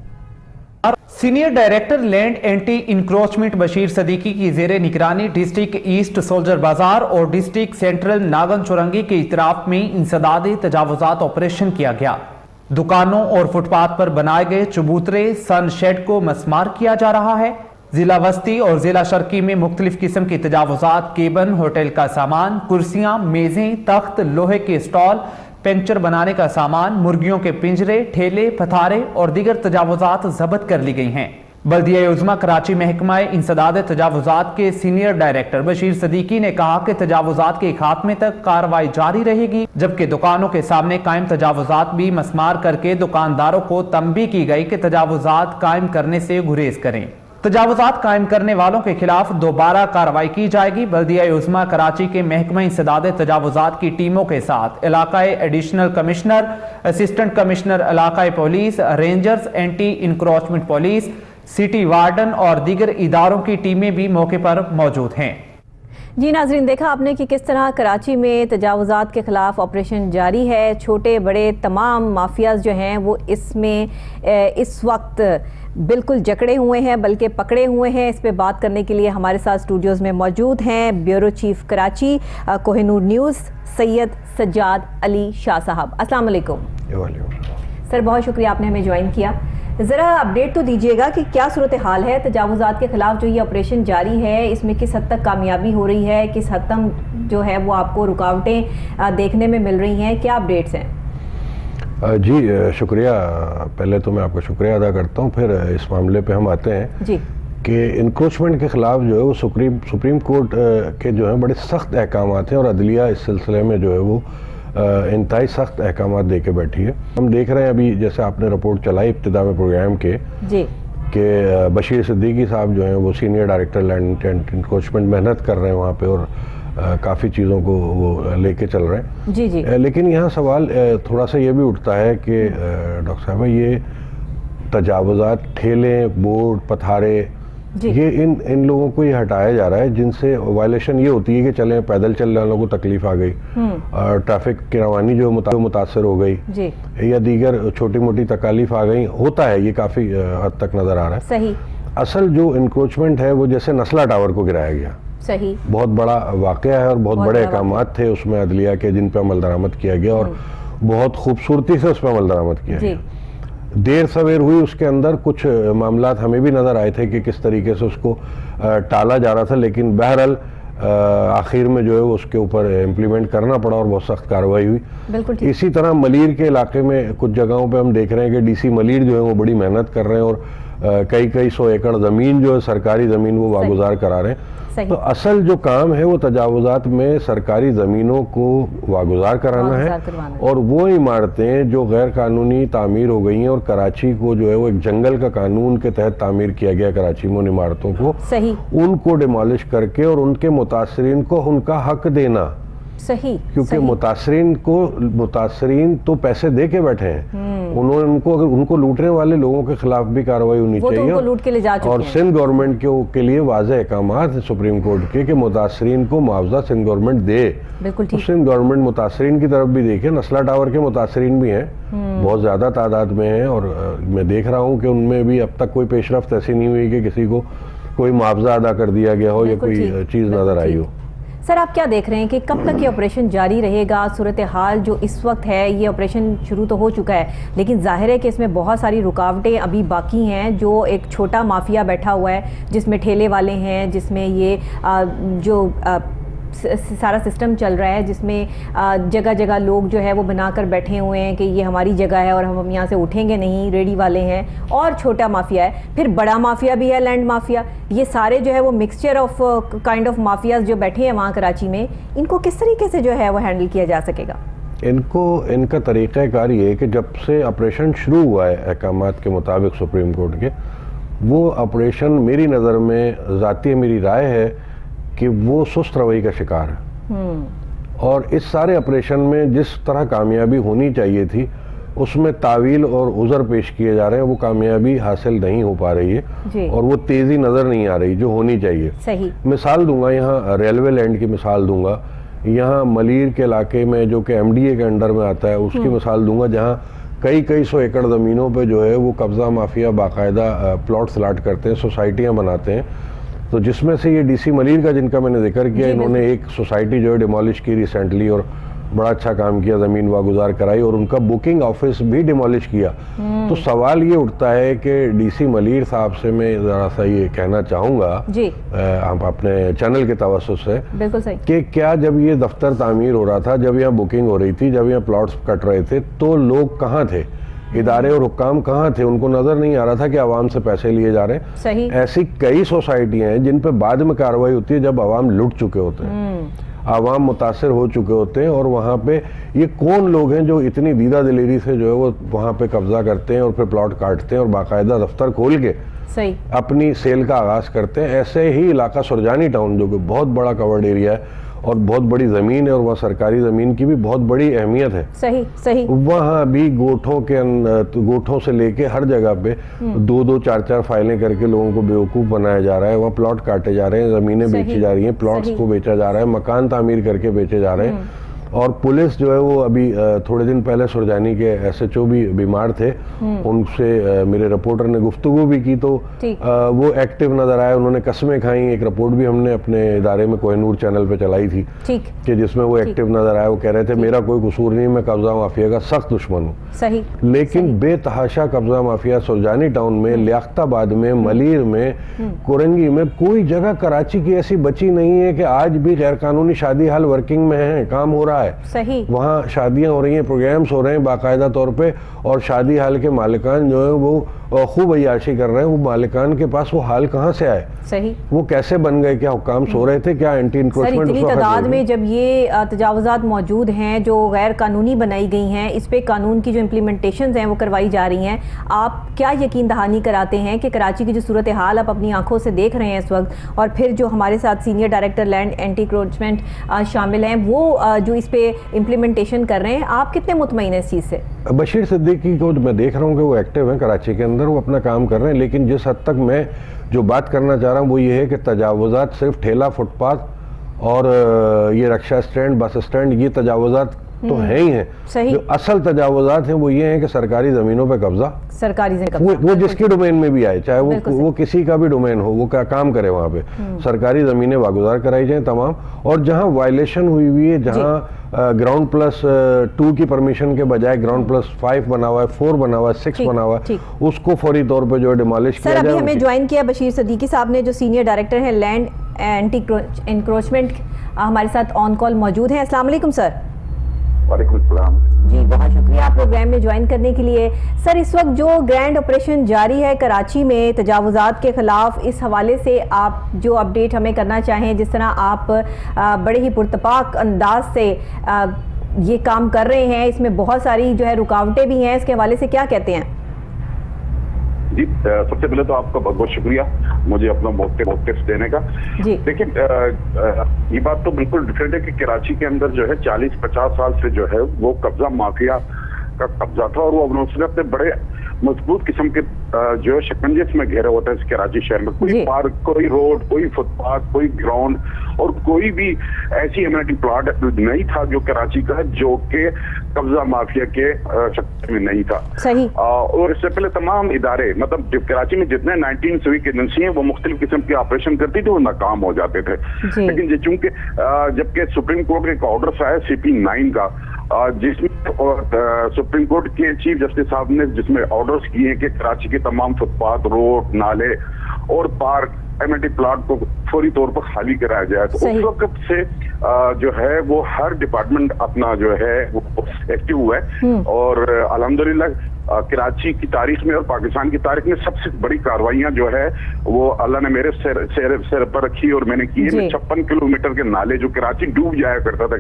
Senior director land anti encroachment Bashir Siddiqui की जेर निगरानी डिस्ट्रिक्ट ईस्ट सोल्जर बाजार और डिस्ट्रिक्ट सेंट्रल नागन चौरंगी के इतराफ में इंसदाद तजावुजात ऑपरेशन किया गया। दुकानों और फुटपाथ पर बनाए गए चबूतरे सनशेड को मस्मार किया जा रहा है। जिला वस्ती और जिला शर्की में मुख्तलिफ किस्म की तजावुजात, केबन, होटल का सामान, कुर्सियां, मेजें, तख्त, लोहे के स्टॉल, पेंचर बनाने का सामान, मुर्गियों के पिंजरे, ठेले, पथारे और दीगर तजावुजात जब्त कर ली गई हैं। बल्दिया उज़्मा कराची महकमा इंसदाद तजावुजात के सीनियर डायरेक्टर बशीर सदीकी ने कहा कि तजावुजात के खात्मे तक कार्रवाई जारी रहेगी, जबकि दुकानों के सामने कायम तजावुजात भी मस्मार करके दुकानदारों को तंबीह की गई कि तजावुजात कायम करने से गुरेज करें। तजावुजात कायम करने वालों के खिलाफ दोबारा कार्रवाई की जाएगी। बल्दिया उज़्मा कराची के महकमा इंसदाद तजावुजात की टीमों के साथ इलाकाई एडिशनल कमिश्नर, असिस्टेंट कमिश्नर इलाकाई police, rangers, anti encroachment police, city warden और दीगर इदारों की टीमें भी मौके पर मौजूद हैं। जी नाजरीन, देखा आपने कि किस तरह कराची में तजावुजात के खिलाफ ऑपरेशन जारी है। छोटे बड़े तमाम माफियाज जो हैं वो इसमें इस वक्त बिल्कुल जकड़े हुए हैं, बल्कि पकड़े हुए हैं। इस पे बात करने के लिए हमारे साथ स्टूडियोज़ में मौजूद हैं bureau chief Karachi Kohinoor news Syed Sajjad Ali Shah साहब। अस्सलाम वालेकुम सर, बहुत शुक्रिया आपने हमें ज्वाइन किया। ज़रा अपडेट तो दीजिएगा कि क्या सूरत हाल है तजावुजात के खिलाफ जो ये ऑपरेशन जारी है, इसमें किस हद तक कामयाबी हो रही है, किस हद तक जो है वो आपको रुकावटें देखने में मिल रही हैं, क्या अपडेट्स हैं? जी शुक्रिया। पहले तो मैं आपका शुक्रिया अदा करता हूँ, फिर इस मामले पे हम आते हैं जी कि इंक्रोचमेंट के ख़िलाफ़ जो है वो सुप्रीम कोर्ट के जो है बड़े सख्त अहकाम हैं और अदलिया इस सिलसिले में जो है वो इंतहाई सख्त अहकाम दे के बैठी है। हम देख रहे हैं अभी जैसे आपने रिपोर्ट चलाई इब्तिदा में प्रोग्राम के जी कि बशीर सिद्दीकी साहब जो हैं वो senior director land and encroachment मेहनत कर रहे हैं वहाँ पे और काफ़ी चीज़ों को वो लेके चल रहे हैं। जी जी लेकिन यहाँ सवाल थोड़ा सा ये भी उठता है कि डॉक्टर साहब ये तजावुज़ात, ठेले, बोर्ड, पथारे, ये इन लोगों को ये हटाया जा रहा है जिनसे वायलेशन ये होती है कि चलें पैदल चलने वालों को तकलीफ आ गई, ट्रैफिक की रवानी जो मुतासर हो गई जी या दीगर छोटी मोटी तकालीफ आ गई, होता है ये काफ़ी हद तक नज़र आ रहा है। सही। असल जो इंक्रोचमेंट है वो जैसे नस्ला टावर को गिराया गया, सही, बहुत बड़ा वाक़या है और बहुत बड़े अहकामात थे उसमें अदलिया के जिन पर अमल दरामद किया गया और बहुत खूबसूरती से उस पर अमल दरामद किया गया। देर सवेर हुई उसके अंदर कुछ मामलात हमें भी नज़र आए थे कि किस तरीके से उसको टाला जा रहा था, लेकिन बहरहाल आखिर में जो है वो उसके ऊपर इम्प्लीमेंट करना पड़ा और बहुत सख्त कार्रवाई हुई। बिल्कुल ठीक। इसी तरह मलीर के इलाके में कुछ जगहों पे हम देख रहे हैं कि डीसी मलीर जो है वो बड़ी मेहनत कर रहे हैं और कई सौ एकड़ ज़मीन जो है सरकारी ज़मीन वो वागुजार करा रहे हैं। तो असल जो काम है वो तजावुज़ात में सरकारी ज़मीनों को वागुजार कराना है और वो इमारतें जो गैर कानूनी तामीर हो गई हैं और कराची को जो है वो एक जंगल का कानून के तहत तामीर किया गया कराची में उन इमारतों को, सही, उनको डिमोलिश करके और उनके मुतासरीन को उनका हक देना। सही, क्योंकि मुतासरीन तो पैसे दे के बैठे हैं, उन्होंने उनको लूटने वाले लोगों के खिलाफ भी कार्रवाई होनी चाहिए तो लूट के ले जा चुके और सिंध गवर्नमेंट के लिए वाज़ेह अहकामात सुप्रीम कोर्ट के कि मुतासरीन को मुआवजा सिंध गवर्नमेंट दे। बिल्कुल ठीक। तो सिंध गवर्नमेंट मुतासरीन की तरफ भी देखे, नस्ला टावर के मुतासरीन भी हैं, बहुत ज़्यादा तादाद में हैं और मैं देख रहा हूँ कि उनमें भी अब तक कोई पेशरफ्त ऐसी नहीं हुई कि किसी को कोई मुआवजा अदा कर दिया गया हो या कोई चीज़ नज़र आई हो। सर आप क्या देख रहे हैं कि कब तक ये ऑपरेशन जारी रहेगा? सूरत हाल जो इस वक्त है, ये ऑपरेशन शुरू तो हो चुका है लेकिन जाहिर है कि इसमें बहुत सारी रुकावटें अभी बाकी हैं। जो एक छोटा माफिया बैठा हुआ है जिसमें ठेले वाले हैं, जिसमें ये सारा सिस्टम चल रहा है, जिसमें जगह जगह लोग जो है वो बनाकर बैठे हुए हैं कि ये हमारी जगह है और हम यहाँ से उठेंगे नहीं, रेडी वाले हैं, और छोटा माफिया है, फिर बड़ा माफिया भी है, लैंड माफिया। ये सारे जो है वो mixture of kind of mafias जो बैठे हैं वहाँ कराची में, इनको किस तरीके से जो है वो हैंडल किया जा सकेगा? इनका तरीक़ाकार ये है कि जब से ऑपरेशन शुरू हुआ है अहकामात के मुताबिक सुप्रीम कोर्ट के, वो ऑपरेशन मेरी नज़र में ज़ाती मेरी राय है कि वो सुस्त रवैये का शिकार है और इस सारे ऑपरेशन में जिस तरह कामयाबी होनी चाहिए थी उसमें तावील और उज़र पेश किए जा रहे हैं, वो कामयाबी हासिल नहीं हो पा रही है और वो तेज़ी नज़र नहीं आ रही जो होनी चाहिए। सही। मिसाल दूंगा, यहाँ रेलवे लैंड की मिसाल दूंगा, यहाँ मलीर के इलाके में जो कि MDA के अंडर में आता है उसकी मिसाल दूंगा, जहाँ कई सौ एकड़ ज़मीनों पे जो है वो कब्ज़ा माफिया बाकायदा प्लॉट्स अलाट करते हैं, सोसाइटियाँ बनाते हैं। तो जिसमें से ये DC मलीर का जिनका मैंने जिक्र किया, इन्होंने एक सोसाइटी जो है डिमोलिश की रिसेंटली और बड़ा अच्छा काम किया, ज़मीन वागुजार कराई और उनका बुकिंग ऑफिस भी डिमोलिश किया। तो सवाल ये उठता है कि DC मलीर साहब से मैं ज़रा सा ये कहना चाहूँगा हम अपने चैनल के तवज्जुह से, बिल्कुल सही, कि क्या जब ये दफ्तर तामीर हो रहा था, जब यहाँ बुकिंग हो रही थी, जब यहाँ प्लॉट्स कट रहे थे, तो लोग कहाँ थे, इदारे और हुक्काम कहाँ थे? उनको नज़र नहीं आ रहा था कि आवाम से पैसे लिए जा रहे हैं। सही। ऐसी कई सोसाइटियाँ हैं जिन पे बाद में कार्रवाई होती है जब आवाम लुट चुके होते हैं, आवाम मुतासर हो चुके होते हैं और वहाँ पे ये कौन लोग हैं जो इतनी दीदा दिलेरी से जो है वो वहाँ पे कब्जा करते हैं और फिर प्लॉट काटते हैं और बाकायदा दफ्तर खोल के सही अपनी सेल का आगाज़ करते हैं। ऐसे ही इलाका सुरजानी टाउन जो कि बहुत बड़ा कवर्ड एरिया है और बहुत बड़ी ज़मीन है और वह सरकारी ज़मीन की भी बहुत बड़ी अहमियत है। सही सही। वहाँ भी गोठों से लेके हर जगह पे 2-2, 4-4 फाइलें करके लोगों को बेवकूफ़ बनाया जा रहा है। वहाँ प्लॉट काटे जा रहे हैं, ज़मीनें बेची जा रही हैं, प्लॉट्स को बेचा जा रहा है, मकान तामीर करके बेचे जा रहे हैं। और पुलिस जो है वो अभी थोड़े दिन पहले सुरजानी के SHO भी बीमार थे, उनसे मेरे रिपोर्टर ने गुफ्तगू भी की तो वो एक्टिव नज़र आए, उन्होंने कस्में खाई। एक रिपोर्ट भी हमने अपने इदारे में कोहिनूर चैनल पे चलाई थी कि जिसमें वो एक्टिव नज़र आए। वो कह रहे थे मेरा कोई कसूर नहीं, मैं कब्ज़ा माफिया का सख्त दुश्मन हूँ। सही। लेकिन बेतहाशा कब्ज़ा माफिया सुरजानी टाउन में, लियाकताबाद में, मलीर में, कुरंगी में, कोई जगह कराची की ऐसी बची नहीं है कि आज भी गैर कानूनी शादी हाल वर्किंग में है, काम हो रहा है। है। सही। वहाँ शादियां हो रही हैं, प्रोग्राम्स हो रहे हैं बाकायदा तौर पे, और शादी हाल के मालिकान जो है वो खूब अय्याशी कर रहे हैं। वो मालिकान के पास वो हाल कहाँ से आए, सही, वो कैसे बन गए, क्या हुक्काम सो रहे थे, क्या एंटी इंक्रोचमेंट इतनी तादाद में जब ये तजावुजात मौजूद हैं जो गैर कानूनी बनाई गई हैं, इस पे कानून की जो इम्प्लीमेंटेशंस हैं वो करवाई जा रही हैं, आप क्या यकीन दहानी कराते हैं कि कराची की जो सूरत हाल आप अपनी आंखों से देख रहे हैं इस वक्त, और फिर जो हमारे साथ senior director land anti encroachment शामिल हैं वो जो इस पे इम्प्लीमेंटेशन कर रहे हैं, आप कितने मुतमईन हैं इस चीज़ से? बशीर सिद्दीकी को मैं देख रहा हूँ कि वो एक्टिव हैं कराची के अंदर, वो अपना काम कर रहे हैं, लेकिन जिस हद तक मैं जो बात करना चाह रहा हूँ वो ये है कि तजावुजात सिर्फ ठेला, फुटपाथ और ये रक्षा स्टैंड, बस स्टैंड, ये तजावुजात तो है ही हैं। जो असल तजावुजात हैं वो ये हैं कि सरकारी ज़मीनों पे कब्जा, सरकारी वो जिसकी डोमेन में भी आए, चाहे वो किसी का भी डोमेन हो, वो क्या काम करे वहाँ पे, सरकारी ज़मीनें वागुजार कराई जाएं तमाम। और जहाँ वायलेशन हुई है, जहाँ ग्राउंड प्लस 2 की परमिशन के बजाय ग्राउंड प्लस 5 बना हुआ है, 4 बना हुआ है, 6 बना हुआ है, उसको फौरी तौर पे जो है डिमोलिश किया जाए। सर, अभी हमें ज्वाइन किया बशीर सिद्दीकी साहब ने, जो सीनियर डायरेक्टर हैं लैंड एंटी इंक्रोचमेंट, हमारे साथ ऑन कॉल मौजूद हैं। अस्सलाम वालेकुम सर। वालेकुम सलाम जी, बहुत शुक्रिया प्रोग्राम में ज्वाइन करने के लिए। सर, इस वक्त जो ग्रैंड ऑपरेशन जारी है कराची में तजावुजात के खिलाफ, इस हवाले से आप जो अपडेट हमें करना चाहें, जिस तरह आप बड़े ही पुरतपाक अंदाज से ये काम कर रहे हैं, इसमें बहुत सारी जो है रुकावटें भी हैं, इसके हवाले से क्या कहते हैं? जी, सबसे पहले तो आपका बहुत बहुत शुक्रिया मुझे अपना मौक़िफ़ देने का। देखिए, ये बात तो बिल्कुल डिफरेंट है कि कराची के अंदर जो है 40-50 साल से जो है वो कब्जा माफिया का कब्जा था, और वो अवनोसने अपने बड़े मजबूत किस्म के जो है शिकंजे में घेरे होते हैं इस कराची शहर में। कोई पार्क, कोई रोड, कोई फुटपाथ, कोई ग्राउंड और कोई भी ऐसी एमिनिटी प्लॉट नहीं था जो कराची का जो कि कब्जा माफिया के शक्ल में नहीं था। सही। और इससे पहले तमाम इदारे, मतलब कराची में जितने 19 सिविक एजेंसी हैं वो मुख्तलिफ किस्म के ऑपरेशन करती थी, वो नाकाम हो जाते थे। लेकिन चूंकि जबकि सुप्रीम कोर्ट का एक ऑर्डर आया CP9 का, जिसमें सुप्रीम कोर्ट के चीफ जस्टिस साहब ने जिसमें ऑर्डर्स किए हैं कि कराची के तमाम फुटपाथ, रोड, नाले और पार्क, एमिनिटी प्लॉट को फौरी तौर पर खाली कराया जाए। तो उस वक्त से जो है वो हर डिपार्टमेंट अपना जो है वो एक्टिव हुआ है, और अल्हम्दुलिल्लाह कराची की तारीख में और पाकिस्तान की तारीख में सबसे बड़ी कार्रवाइयां जो है वो अल्लाह ने मेरे सिर पर रखी और मैंने की है। 56 किलोमीटर के नाले जो कराची डूब जाया करता था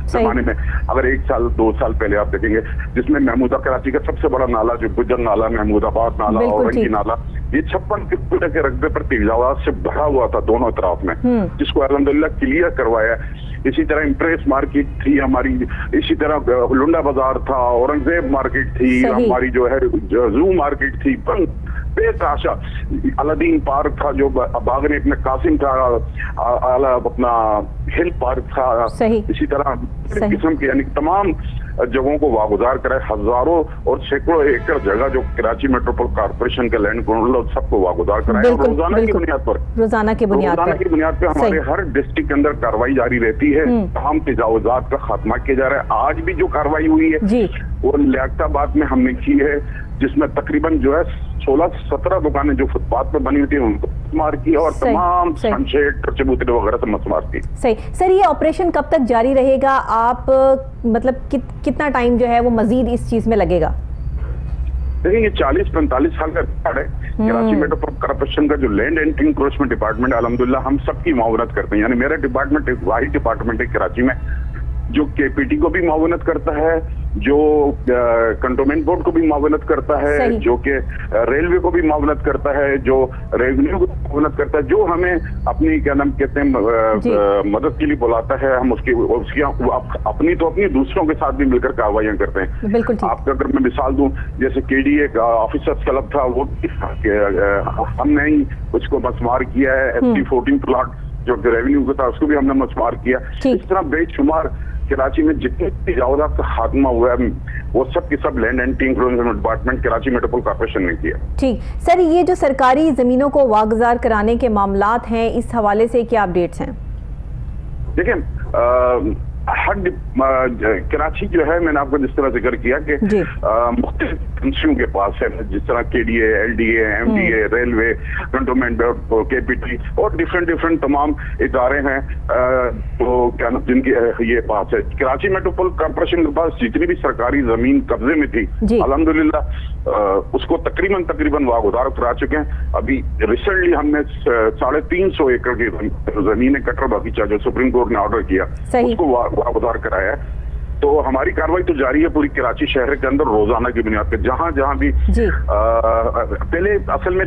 जमाने में, अगर 1 साल 2 साल पहले आप देखेंगे, जिसमें महमूदा कराची का सबसे बड़ा नाला जो गुजर नाला, महमूदाबाद नाला, औरंगी नाला, ये 56 किलोमीटर के रकबे पर तजावुजात से भरा हुआ था दोनों तरफ में, जिसको अल्हम्दुलिल्लाह क्लियर करवाया। इसी तरह इम्प्रेस मार्केट थी हमारी, इसी तरह लुंडा बाजार था, औरंगजेब मार्केट थी हमारी, जो है जू मार्केट थी, बेताशा अलादीन पार्क था जो बाग ने अपने कासिम था, अपना हिल पार्क था, इसी तरह किस्म के यानी तमाम जगहों को वागुजार कराए। हजारों और सैकड़ों एकड़ जगह जो कराची मेट्रोपोल कॉर्पोरेशन के लैंड कंट्रोल सबको वागुजार कराए। रोजाना की बुनियाद पर हमारे हर डिस्ट्रिक्ट के अंदर कार्रवाई जारी रहती है, तमाम तजावुजात का खात्मा किया जा रहा है। आज भी जो कार्रवाई हुई है वो लियाकताबाद में हमने की है, जिसमें तकरीबन जो है 16-17 दुकानें जो फुटपाथ पर बनी हुई थी उनको मार की, और तमाम सनसेट, चबूतरे वगैरह से मसमार की। सही। सर, ये ऑपरेशन कब तक जारी रहेगा? आप मतलब कितना टाइम जो है वो मजीद इस चीज में लगेगा? देखिए, ये 40-45 साल का रिकॉर्ड है कराची मेट्रोपोल कॉर्पोरेशन का जो लैंड एंड इंक्रोचमेंट डिपार्टमेंट, अल्हम्दुलिल्लाह हम सबकी मावनत करते हैं। यानी मेरा डिपार्टमेंट एक वाहिद डिपार्टमेंट है कराची में जो KPT को भी मावनत करता है, जो कंटोनमेंट बोर्ड को भी मावनत करता है, जो कि रेलवे को भी मावनत करता है, जो रेवेन्यू को मावनत करता है, जो हमें अपनी क्या नाम कहते हैं मदद के लिए बुलाता है। हम उसकी अपनी तो अपनी दूसरों के साथ भी मिलकर कार्रवाइयां करते हैं। आपको अगर मैं मिसाल दूं, जैसे KDA का ऑफिसर्स क्लब था, वो हमने ही उसको मसमार किया है। ST14 प्लॉट जो रेवेन्यू का था उसको भी हमने मसमार किया। इस तरह बेशुमार कराची में जितने तजावुजात का खात्मा हुआ है वो सब के सब land and encroachment department Karachi Metropole corporation ने किया। ठीक सर, ये जो सरकारी जमीनों को वागुजार कराने के मामलात हैं, इस हवाले से क्या अपडेट्स हैं? देखिए, हर कराची जो है, मैंने आपको जिस तरह जिक्र किया कि मुख्तलिफ एजेंसियों के पास है, जिस तरह KDA, LDA, MDA, railway, cantonment board, KPT और डिफरेंट तमाम इदारे हैं तो क्या जिनके ये पास है। कराची मेट्रोपॉलिटन कॉर्पोरेशन के पास जितनी भी सरकारी जमीन कब्जे में थी, अल्हम्दुलिल्लाह उसको तकरीबन वागुदार करा चुके हैं। अभी रिसेंटली हमने 350 एकड़ की जमीन कटर बगीचा जो सुप्रीम कोर्ट ने ऑर्डर किया उसको वागुदार कराया है। तो हमारी कार्रवाई तो जारी है पूरी कराची शहर के अंदर रोजाना की बुनियाद पे, जहां भी पहले असल में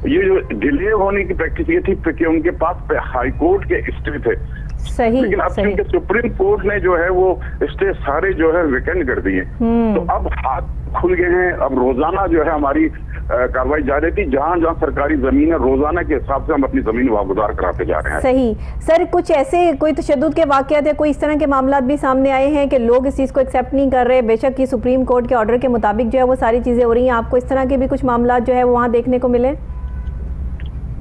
ये जो डिले होने की प्रैक्टिस ये थी कि उनके पास हाई कोर्ट के स्टे थे, लेकिन अब क्योंकि सुप्रीम कोर्ट ने जो है वो स्टे सारे जो है वेकेंट कर दिए, तो अब हाथ खुल गए हैं। अब रोजाना जो है हमारी कार्रवाई जारी थी, जहां सरकारी जमीन है रोजाना के हिसाब से हम अपनी जमीन वागुदार कराते जा रहे हैं। सही सर, कुछ ऐसे कोई तशद्दुद के वाकयात या कोई इस तरह के मामला भी सामने आए हैं कि लोग इस चीज को एक्सेप्ट नहीं कर रहे, बेशक ये सुप्रीम कोर्ट के ऑर्डर के मुताबिक जो है वो सारी चीजें हो रही हैं, आपको इस तरह के भी कुछ मामला जो है वो वहाँ देखने को मिले?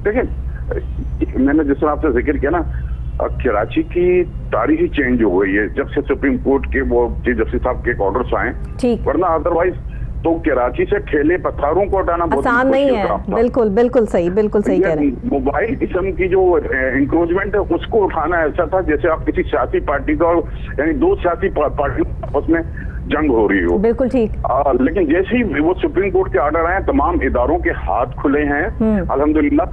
देखिए, मैंने जिस तरह आपसे जिक्र किया ना, कराची की तारीख ही चेंज हो गई है जब से सुप्रीम कोर्ट के वो चीफ जस्टिस साहब के ऑर्डर्स आए, वरना अदरवाइज तो कराची से ठेले पत्थरों को हटाना बहुत आसान नहीं है। बिल्कुल सही कह रहे हैं। मोबाइल किस्म की जो इंक्रोचमेंट है उसको उठाना ऐसा था जैसे आप किसी सियासी पार्टी का, यानी दो सियासी पार्टी आपस में जंग हो रही हो। बिल्कुल ठीक। लेकिन जैसे ही वो सुप्रीम कोर्ट के ऑर्डर आए, तमाम इदारों के हाथ खुले हैं अल्हम्दुलिल्लाह।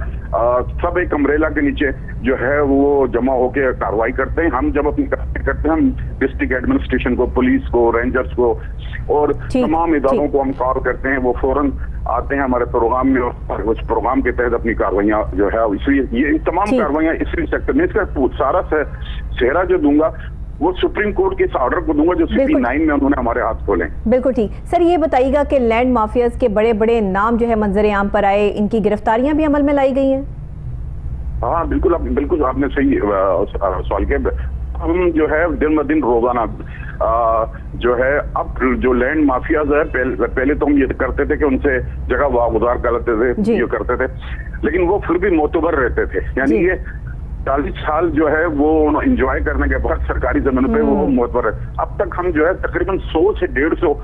सब एक अम्ब्रेला के नीचे जो है वो जमा होकर कार्रवाई करते हैं। हम जब अपनी कार्रवाई करते हैं, हम डिस्ट्रिक्ट एडमिनिस्ट्रेशन को, पुलिस को, रेंजर्स को और तमाम इदारों को हम कॉल करते हैं, वो फौरन आते हैं हमारे प्रोग्राम में और उस प्रोग्राम के तहत अपनी कार्रवाइयाँ जो है, इसलिए ये तमाम कार्रवाइयाँ इसी सेक्टर में, इसका सारा सेहरा जो दूंगा वो सुप्रीम कोर्ट के इस ऑर्डर को दूंगा जो CP9 में उन्होंने हमारे हाथ खोले। बिल्कुल ठीक। सर ये बताइएगा कि लैंड माफियाज के बड़े बड़े नाम जो है मंजर आम पर आए, इनकी गिरफ्तारियां भी अमल में लाई गई हैं? हाँ बिल्कुल आपने सही सवाल किया। हम जो है दिन ब दिन रोजाना जो है, अब जो लैंड माफियाज है, पहले तो हम ये करते थे कि उनसे जगह वागुदार करते थे, ये करते थे, लेकिन वो फिर भी मोतबर रहते थे, यानी ये 40 साल जो है वो एंजॉय करने के बाद सरकारी जमीन पे वो मोतबर है। अब तक हम जो है तकरीबन 100 से 150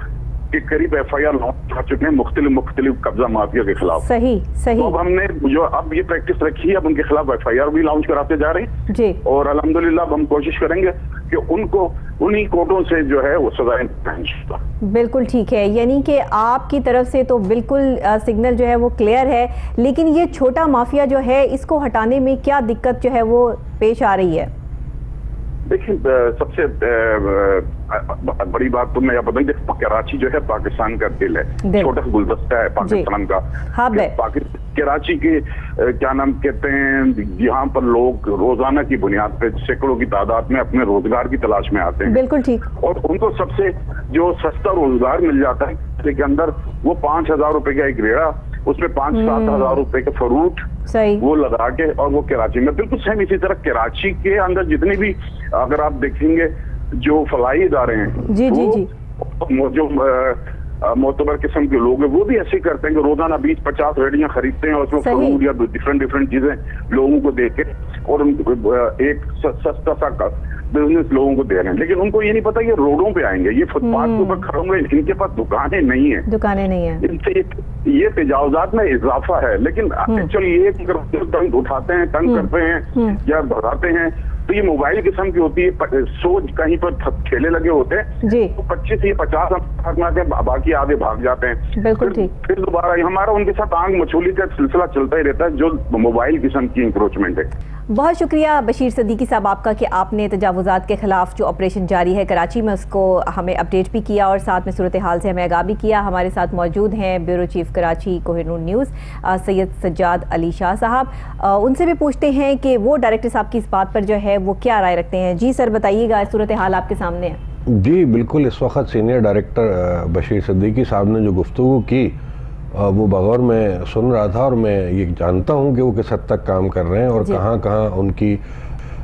के करीब FIR लॉन्च कर चुके हैं मुख्तलिफ कब्जा माफिया के खिलाफ। सही। तो अब हमने जो अब ये प्रैक्टिस रखी है, अब उनके खिलाफ FIR भी लॉन्च कराते जा रहे हैं जी। और अल्हम्दुलिल्लाह हम कोशिश करेंगे कि उनको उन्हीं कोर्टों से जो है वो सजाएं पाएं। बिल्कुल ठीक है, यानी कि आपकी तरफ से तो बिल्कुल सिग्नल जो है वो क्लियर है, लेकिन ये छोटा माफिया जो है इसको हटाने में क्या दिक्कत जो है वो पेश आ रही है? देखिए, सबसे बड़ी बात तो मैं यह बताऊं, कराची जो है पाकिस्तान का दिल है, छोटा सा गुलदस्ता है पाकिस्तान का। कराची के क्या नाम कहते हैं, यहाँ पर लोग रोजाना की बुनियाद पे सैकड़ों की तादाद में अपने रोजगार की तलाश में आते हैं। बिल्कुल ठीक। और उनको सबसे जो सस्ता रोजगार मिल जाता है के अंदर, वो 5,000 रुपए का एक रेड़ा, उसमें 5-7 हजार रुपए का फ्रूट वो लगा के, और वो कराची में बिल्कुल सेम इसी तरह कराची के अंदर जितनी भी अगर आप देखेंगे जो फलाई इदारे हैं जी। जो मोतबर किस्म के लोग हैं वो भी ऐसे करते हैं कि रोजाना 20-50 रेडियां खरीदते हैं और उसमें फ्रूट या डिफरेंट चीजें लोगों को देके और एक सस्ता सा बिजनेस लोगों को दे रहे हैं, लेकिन उनको ये नहीं पता ये रोडों पे आएंगे, ये फुटपाथ के ऊपर खड़े होंगे, इनके पास दुकानें नहीं है, इनसे ये तजावजात में इजाफा है। लेकिन एक्चुअली ये तंग उठाते हैं, तंग करते हैं या बढ़ाते हैं, तो ये मोबाइल किस्म की होती है। सोच कहीं पर ठेले लगे होते हैं तो 25 या 50 बाकी आधे भाग जाते हैं। बिल्कुल ठीक। फिर दोबारा हमारा उनके साथ आंख मछोली का सिलसिला चलता ही रहता है, जो मोबाइल किस्म की इंक्रोचमेंट है। बहुत शुक्रिया बशीर सदीकी साहब आपका कि आपने तजावुजात के खिलाफ जो ऑपरेशन जारी है कराची में उसको हमें अपडेट भी किया और साथ में सूरत हाल से हमें आगाह भी किया। हमारे साथ मौजूद हैं bureau chief Karachi Kohinoor news Syed Sajjad Ali Shah साहब। उनसे भी पूछते हैं कि वो डायरेक्टर साहब की इस बात पर जो है वो क्या राय रखते हैं। जी सर बताइएगा, सूरत हाल आपके सामने है। जी बिल्कुल, इस वक्त सीनियर डायरेक्टर बशीर सदीकी साहब ने जो गुफ्तगू की वो बगौर मैं सुन रहा था और मैं ये जानता हूँ कि वो किस हद तक काम कर रहे हैं और कहाँ कहाँ उनकी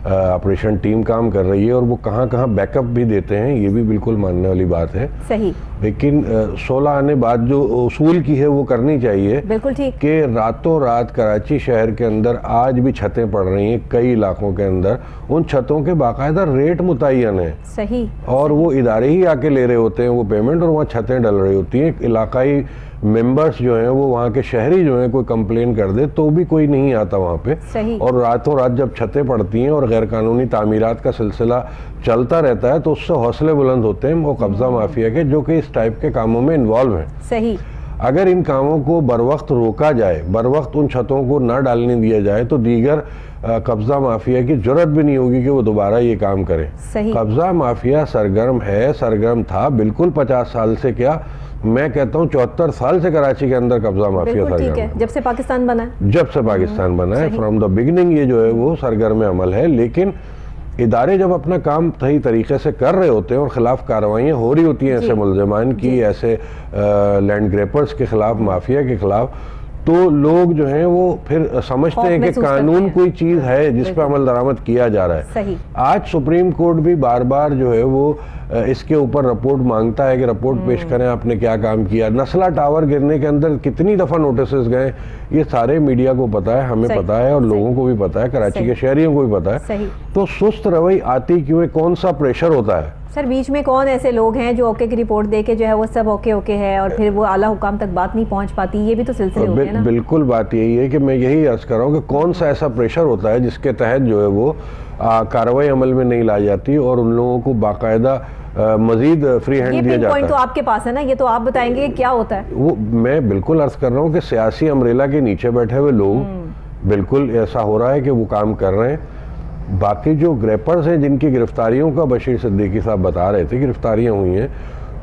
ऑपरेशन टीम काम कर रही है और वो कहाँ कहाँ बैकअप भी देते हैं, ये भी बिल्कुल मानने वाली बात है। सही। लेकिन 16 आने बाद जो उसूल की है वो करनी चाहिए। बिल्कुल ठीक। कि रातों रात कराची शहर के अंदर आज भी छतें पड़ रही हैं कई इलाकों के अंदर, उन छतों के बाकायदा रेट मुतय्यन है। सही। और वो इदारे ही आके ले रहे होते हैं वो पेमेंट, और वहाँ छतें डल रही होती हैं। इलाकाई मेंबर्स जो हैं वो वहाँ के शहरी जो हैं कोई कंप्लेन कर दे तो भी कोई नहीं आता वहाँ पे। सही। और रातों रात जब छतें पड़ती हैं और गैर कानूनी तामीरात का सिलसिला चलता रहता है तो उससे हौसले बुलंद होते हैं वो कब्जा माफिया के, जो कि इस टाइप के कामों में इन्वॉल्व हैं। सही। अगर इन कामों को बर वक्त रोका जाए, बर वक्त उन छतों को ना डालने दिया जाए तो दीगर कब्जा माफिया की जरूरत भी नहीं होगी कि वो दोबारा ये काम करें। सही। कब्जा माफिया सरगर्म है, सरगर्म था बिल्कुल 50 साल से, क्या मैं कहता हूँ 74 साल से कराची के अंदर कब्जा माफिया सरगर्म ठीक है, जब से पाकिस्तान बना है। जब से पाकिस्तान बना है, फ्रॉम द बिगिनिंग ये जो है वो सरगर्म अमल है। लेकिन इदारे जब अपना काम सही तरीके से कर रहे होते हैं और खिलाफ कार्रवाइयाँ हो रही होती हैं ऐसे मुलजमान की, ऐसे लैंड ग्रेपर्स के खिलाफ, माफिया के खिलाफ, तो लोग जो हैं वो फिर समझते हैं कि कानून कोई चीज़ है जिस पर अमल दरामद किया जा रहा है। सही। आज सुप्रीम कोर्ट भी बार बार जो है वो इसके ऊपर रिपोर्ट मांगता है कि रिपोर्ट पेश करें आपने क्या काम किया। नस्ला टावर गिरने के अंदर कितनी दफ़ा नोटिस गए, ये सारे मीडिया को पता है, हमें पता है और लोगों को भी पता है, कराची के शहरियों को भी पता है। तो सुस्त रवैया आती क्यों है, कौन सा प्रेशर होता है? सर बीच में कौन ऐसे लोग हैं जो ओके की रिपोर्ट दे के जो है वो सब ओके ओके है और फिर वो आला हुकाम तक बात नहीं पहुंच पाती, ये भी तो सिलसिले होते हैं ना। बिल्कुल बात यही है कि मैं यही अर्ज कर रहा हूँ कि कौन सा ऐसा प्रेशर होता है जिसके तहत जो है वो कार्रवाई अमल में नहीं लाई जाती और उन लोगों को बाकायदा मजीद फ्री हैंड दिया जाता है। पॉइंट तो आपके पास है ना, ये तो आप बताएंगे क्या होता है। वो मैं बिल्कुल अर्ज कर रहा हूँ कि सियासी अमरेला के नीचे बैठे हुए लोग बिल्कुल ऐसा हो रहा है कि वो काम कर रहे हैं। बाकी जो ग्रेपर्स हैं जिनकी गिरफ्तारियों का बशीर सिद्दीकी साहब बता रहे थे गिरफ्तारियां हुई हैं,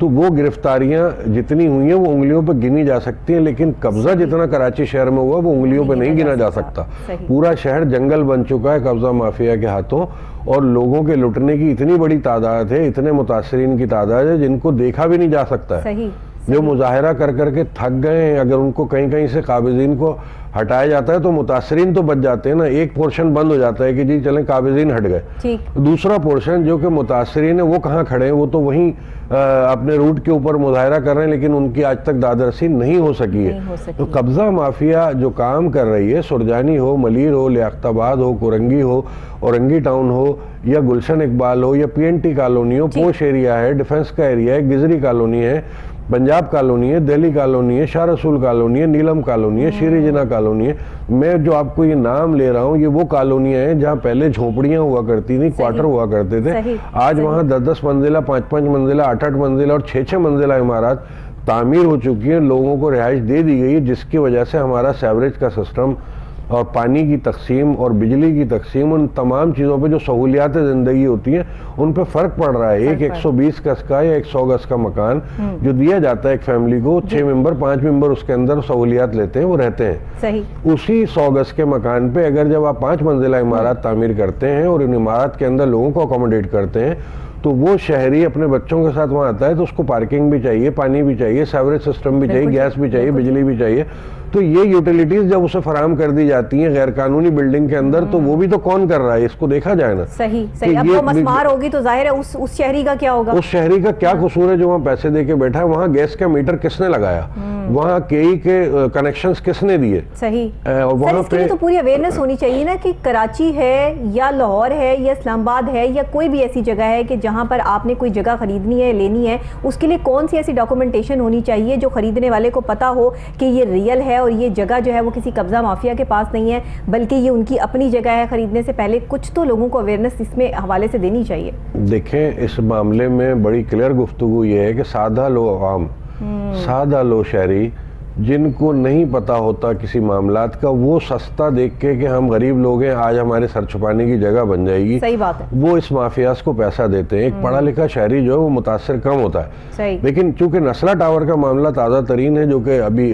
तो वो गिरफ्तारियां जितनी हुई हैं वो उंगलियों पर गिनी जा सकती हैं, लेकिन कब्जा जितना कराची शहर में हुआ वो उंगलियों पर नहीं गिना जा सकता। पूरा शहर जंगल बन चुका है कब्जा माफिया के हाथों और लोगों के लुटने की इतनी बड़ी तादाद है, इतने मुतासरीन की तादाद है जिनको देखा भी नहीं जा सकता है। जो मुजाहरा कर करके थक गए हैं, अगर उनको कहीं कहीं से काबिजीन को हटाया जाता है तो मुतासरीन तो बच जाते हैं ना। एक पोर्शन बंद हो जाता है कि जी चलें काबिजीन हट गए, दूसरा पोर्शन जो कि मुतासरीन है वो कहाँ खड़े हैं, वो तो वहीं अपने रूट के ऊपर मुजाहरा कर रहे हैं, लेकिन उनकी आज तक दादरसी नहीं हो सकी है। तो कब्जा माफिया जो काम कर रही है, सुरजानी हो, मलीर हो, लियाकताबाद हो, कुरंगी हो, औरंगी टाउन हो या गुलशन इकबाल हो या PNT कॉलोनी हो, पोश एरिया है, डिफेंस का एरिया है, गिजरी कॉलोनी है, पंजाब कॉलोनी है, दिल्ली कॉलोनी है, शाह रसूल कॉलोनी है, नीलम कॉलोनी है, शेर जिना कॉलोनी है। मैं जो आपको ये नाम ले रहा हूँ ये वो कॉलोनियाँ हैं जहाँ पहले झोपड़ियाँ हुआ करती थी, क्वार्टर हुआ करते थे। आज वहाँ 10-10 मंजिला, 5-5 मंजिला, 8-8 मंजिला और 6-6 मंजिला इमारत तामीर हो चुकी है, लोगों को रिहाइश दे दी गई है, जिसकी वजह से हमारा सेवरेज का सिस्टम और पानी की तकसीम और बिजली की तकसीम, उन तमाम चीज़ों पे जो सहूलियात ज़िंदगी होती हैं उन पे फ़र्क पड़ रहा है। एक 120 गज का या 100 गज का मकान जो दिया जाता है एक फैमिली को, 6 मेंबर 5 मेंबर उसके अंदर सहूलियात लेते हैं, वो रहते हैं। सही। उसी 100 गज के मकान पे अगर जब आप 5 मंजिला इमारत तामीर करते हैं और इन इमारत के अंदर लोगों को अकोमोडेट करते हैं तो वो शहरी अपने बच्चों के साथ वहाँ आता है तो उसको पार्किंग भी चाहिए, पानी भी चाहिए, सेवरेज सिस्टम भी चाहिए, गैस भी चाहिए, बिजली भी चाहिए। तो ये यूटिलिटीज जब उसे फराहम कर दी जाती हैं गैर कानूनी बिल्डिंग के अंदर, तो वो भी तो कौन कर रहा है, इसको देखा जाए ना। सही सही। अब वो मस्मार होगी तो जाहिर है उस शहरी का क्या होगा, उस शहरी का क्या कसूर है जो वहाँ पैसे दे के बैठा है। वहाँ गैस का मीटर किसने लगाया, वहाँ KE के कनेक्शंस किसने दिए। सही। और वहाँ पे तो पूरी अवेयरनेस होनी चाहिए ना कि कराची है या लाहौर है या इस्लामाबाद है या कोई भी ऐसी जगह है कि जहाँ पर आपने कोई जगह खरीदनी है, लेनी है, उसके लिए कौन सी ऐसी डॉक्यूमेंटेशन होनी चाहिए जो खरीदने वाले को पता हो कि ये रियल है और ये जगह जो है वो किसी कब्जा माफिया के पास नहीं है बल्कि ये उनकी अपनी जगह है। खरीदने से पहले कुछ तो लोगों को अवेयरनेस इसमें हवाले से देनी चाहिए। देखें इस मामले में बड़ी क्लियर गुफ्तगू ये है कि सादा लो आवाम, सादा लो शहरी जिनको नहीं पता होता किसी मामलात का, वो सस्ता देख के कि हम गरीब लोग हैं आज हमारे सर छुपाने की जगह बन जाएगी, सही बात है, वो इस माफियाज को पैसा देते हैं। एक पढ़ा लिखा शहरी जो है वो मुतासर कम होता है। सही। लेकिन चूंकि नस्ला टावर का मामला ताज़ा तरीन है जो कि अभी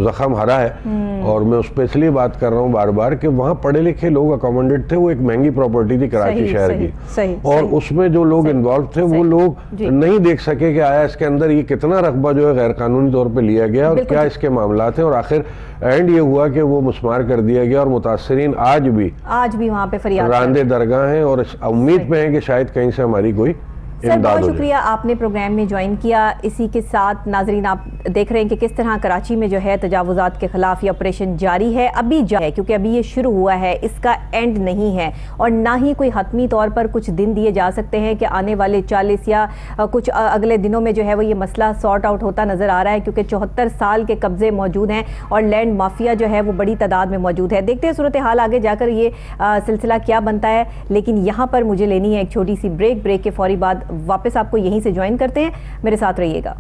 जख्म हरा है और मैं उस पर इसलिए बात कर रहा हूँ बार बार कि वहाँ पढ़े लिखे लोग अकोमोडेट थे, वो एक महंगी प्रॉपर्टी थी कराची शहर की, और उसमें जो लोग इन्वॉल्व थे वो लोग नहीं देख सके कि आया इसके अंदर ये कितना रकबा जो है गैर कानूनी तौर पर लिया गया और क्या बहस के मामलात हैं और आखिर एंड ये हुआ कि वो मुस्मार कर दिया गया और मुतासरीन आज भी वहाँ पे फरियाद रांदे दरगाह हैं और उम्मीद पे हैं कि शायद कहीं से हमारी कोई सर, बहुत शुक्रिया आपने प्रोग्राम में ज्वाइन किया। इसी के साथ नाजरीन आप देख रहे हैं कि किस तरह कराची में जो है तजावुज़ात के खिलाफ ये ऑपरेशन जारी है, अभी है क्योंकि अभी ये शुरू हुआ है, इसका एंड नहीं है और ना ही कोई हतमी तौर पर कुछ दिन दिए जा सकते हैं कि आने वाले 40 या कुछ अगले दिनों में जो है वो ये मसला सॉर्ट आउट होता नज़र आ रहा है, क्योंकि 74 साल के कब्जे मौजूद हैं और लैंड माफिया जो है वो बड़ी तादाद में मौजूद है। देखते हैं सूरत हाल आगे जाकर ये सिलसिला क्या बनता है, लेकिन यहाँ पर मुझे लेनी है एक छोटी सी ब्रेक के फौरी बाद वापस आपको यहीं से ज्वाइन करते हैं, मेरे साथ रहिएगा।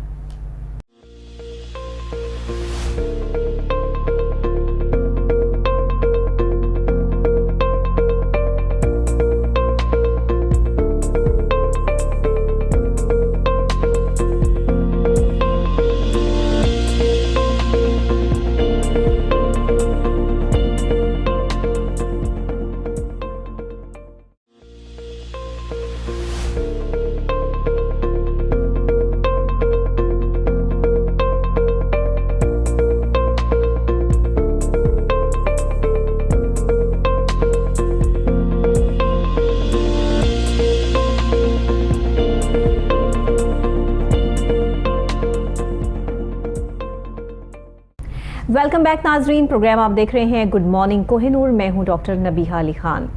वेलकम बैक नाजरीन, प्रोग्राम आप देख रहे हैं गुड मॉर्निंग कोहिनूर। मैं हूं डॉक्टर नबीहा अली खान।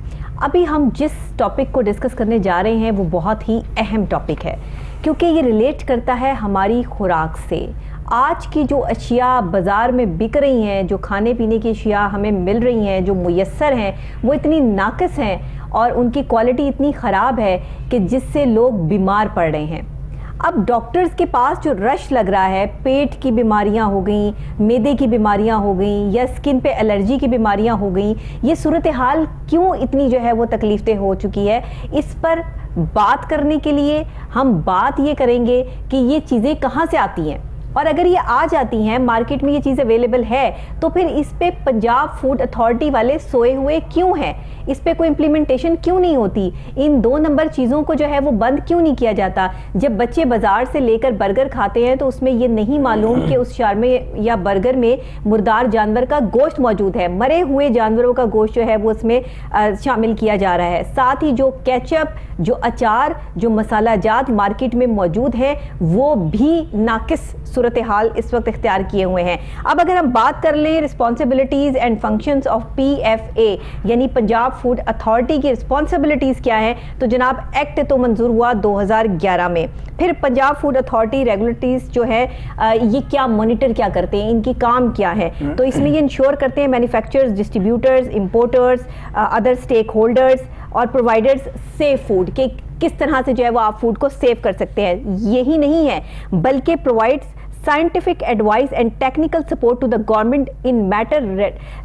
अभी हम जिस टॉपिक को डिस्कस करने जा रहे हैं वो बहुत ही अहम टॉपिक है, क्योंकि ये रिलेट करता है हमारी खुराक से। आज की जो अशिया बाज़ार में बिक रही हैं, जो खाने पीने की अशिया हमें मिल रही हैं, जो मुयस्सर हैं, वो इतनी नाक़िस हैं और उनकी क्वालिटी इतनी ख़राब है कि जिससे लोग बीमार पड़ रहे हैं। अब डॉक्टर्स के पास जो रश लग रहा है, पेट की बीमारियां हो गई, मैदे की बीमारियां हो गई या स्किन पे एलर्जी की बीमारियां हो गई, ये सूरत हाल क्यों इतनी जो है वो तकलीफ़ें हो चुकी है, इस पर बात करने के लिए हम बात ये करेंगे कि ये चीज़ें कहाँ से आती हैं, और अगर ये आ जाती हैं, मार्केट में ये चीज़ अवेलेबल है, तो फिर इस पे पंजाब फूड अथॉरिटी वाले सोए हुए क्यों हैं, इस पे कोई इम्प्लीमेंटेशन क्यों नहीं होती, इन 2 नंबर चीज़ों को जो है वो बंद क्यों नहीं किया जाता। जब बच्चे बाज़ार से लेकर बर्गर खाते हैं तो उसमें ये नहीं मालूम कि उस शारमे या बर्गर में मुर्दार जानवर का गोश्त मौजूद है, मरे हुए जानवरों का गोश्त जो है वो उसमें शामिल किया जा रहा है। साथ ही जो केचप, जो अचार, जो मसाला जात मार्केट में मौजूद है, वो भी नाकिस सूरत हाल इस वक्त इख्तियार किए हुए हैं। अब अगर हम बात कर लें responsibilities and functions of PFA यानी पंजाब फूड अथॉरिटी की रिस्पॉन्सिबिलिटीज़ क्या हैं, तो जनाब एक्ट तो मंजूर हुआ 2011 में। फिर पंजाब फूड अथॉरिटी रेगुलेटरीज जो है ये क्या मॉनिटर क्या करते हैं, इनकी काम क्या है, तो इसमें ये इंश्योर करते हैं manufacturers, distributors, importers, other stakeholders और प्रोवाइडर्स सेफ फूड के किस तरह से जो है वो आप फूड को सेव कर सकते हैं। यही नहीं है बल्कि provides scientific advice and technical support to the government in matter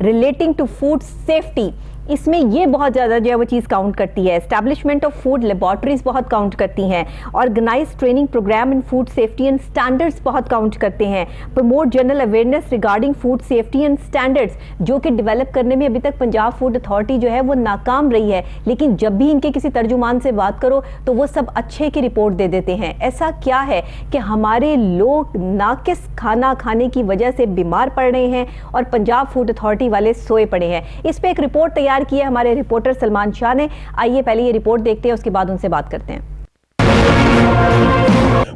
relating to food safety। इसमें ये बहुत ज़्यादा जो है वो चीज़ काउंट करती है। एस्टैब्लिशमेंट ऑफ फूड लेबॉर्ट्रीज बहुत काउंट करती हैं। Organise training programme in food safety and standards बहुत काउंट करते हैं। Promote general awareness regarding food safety and standards, जो कि डेवलप करने में अभी तक पंजाब फूड अथॉरिटी जो है वो नाकाम रही है, लेकिन जब भी इनके किसी तर्जुमान से बात करो तो वो सब अच्छे की रिपोर्ट दे देते हैं। ऐसा क्या है कि हमारे लोग नाकिस खाना खाने की वजह से बीमार पड़ रहे हैं और पंजाब फूड अथॉरिटी वाले सोए पड़े हैं। इस पर एक रिपोर्ट तैयार की है हमारे रिपोर्टर सलमान शाह ने। आइए पहले ये रिपोर्ट देखते हैं, उसके बाद उनसे बात करते हैं।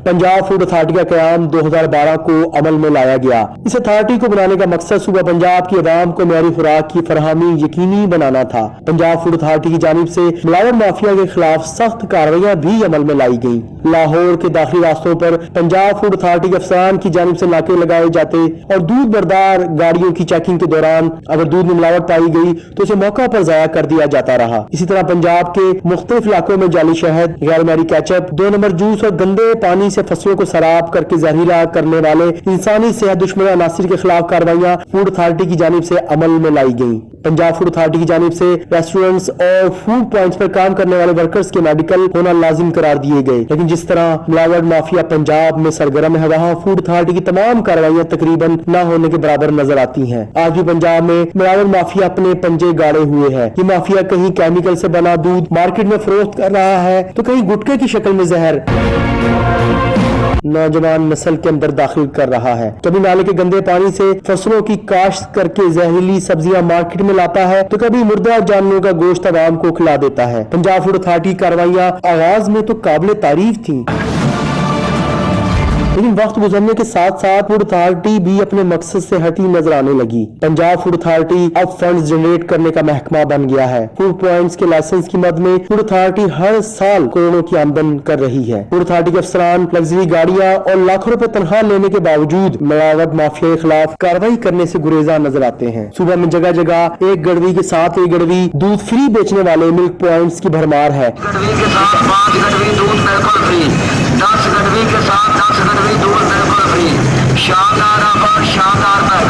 पंजाब फूड अथॉरिटी का क़याम 2012 को अमल में लाया गया। इस अथॉरिटी को बनाने का मकसद सूबा पंजाब की अवाम को मेरी खुराक की फरहमी यकीनी बनाना था। पंजाब फूड अथॉरिटी की जानिब से मिलावट माफिया के खिलाफ सख्त कार्रवाइयाँ भी अमल में लाई गयी। लाहौर के दाखिली रास्तों पर पंजाब फूड अथॉरिटी के अफसरान की जानिब से नाके लगाए जाते और दूध बरदार गाड़ियों की चेकिंग के दौरान अगर दूध में मिलावट पाई गई तो उसे मौका पर जाया कर दिया जाता रहा। इसी तरह पंजाब के मुख्तलिफ इलाकों में जाली शहद, गैर मैरी केचप, 2 नंबर जूस और गंदे पानी से फसलों को शराब करके जहरीला करने वाले इंसानी सेहत दुश्मन अनासिर के खिलाफ कार्रवाइयाँ फूड अथॉरिटी की जानिब से अमल में लाई गयी। पंजाब फूड अथॉरिटी की जानिब से रेस्टोरेंट्स और फूड पॉइंट्स पर काम करने वाले वर्कर्स के मेडिकल होना लाजिम करार दिए गए। लेकिन जिस तरह मिलावट माफिया पंजाब में सरगर्म है, वहाँ फूड अथॉरिटी की तमाम कार्रवाइयाँ तकरीबन न होने के बराबर नजर आती हैं। आज भी पंजाब में मिलावट माफिया अपने पंजे गाड़े हुए है। ये माफिया कहीं केमिकल से बना दूध मार्केट में फरोख्त कर रहा है तो कहीं गुटखे की शक्ल में जहर। नौजवान नस्ल के अंदर दाखिल कर रहा है। कभी नाले के गंदे पानी से फसलों की काश्त करके जहरीली सब्जियां मार्केट में लाता है, तो कभी मुर्दा जानवरों का गोश्त आवाम को खिला देता है। पंजाब फूड अथॉरिटी की कार्रवाइयां आगाज में तो काबिल तारीफ थी, लेकिन वक्त गुजरने के साथ साथ फूड अथॉरिटी भी अपने मकसद से हटी नजर आने लगी। पंजाब फूड अथॉरिटी अब फंड्स जनरेट करने का महकमा बन गया है। फूड पॉइंट्स के लाइसेंस की मद में फूड अथॉरिटी हर साल करोड़ों की आमदन कर रही है। फूड अथॉरिटी के अफसरान लग्जरी गाड़ियां और लाखों रुपए तनख्वाह लेने के बावजूद मिलावट माफिया के खिलाफ कार्रवाई करने से गुरेजा नजर आते हैं। सुबह में जगह जगह एक गड़वी के साथ एक गड़वी दूध फ्री बेचने वाले मिल्क पॉइंट्स की भरमार है। गड़वी के साथ 5 गड़वी दूध बिल्कुल फ्री, 10 गड़वी के साथ 10 गड़वी दूध बिल्कुल फ्री। शानदार ऑफर, शानदार पैक,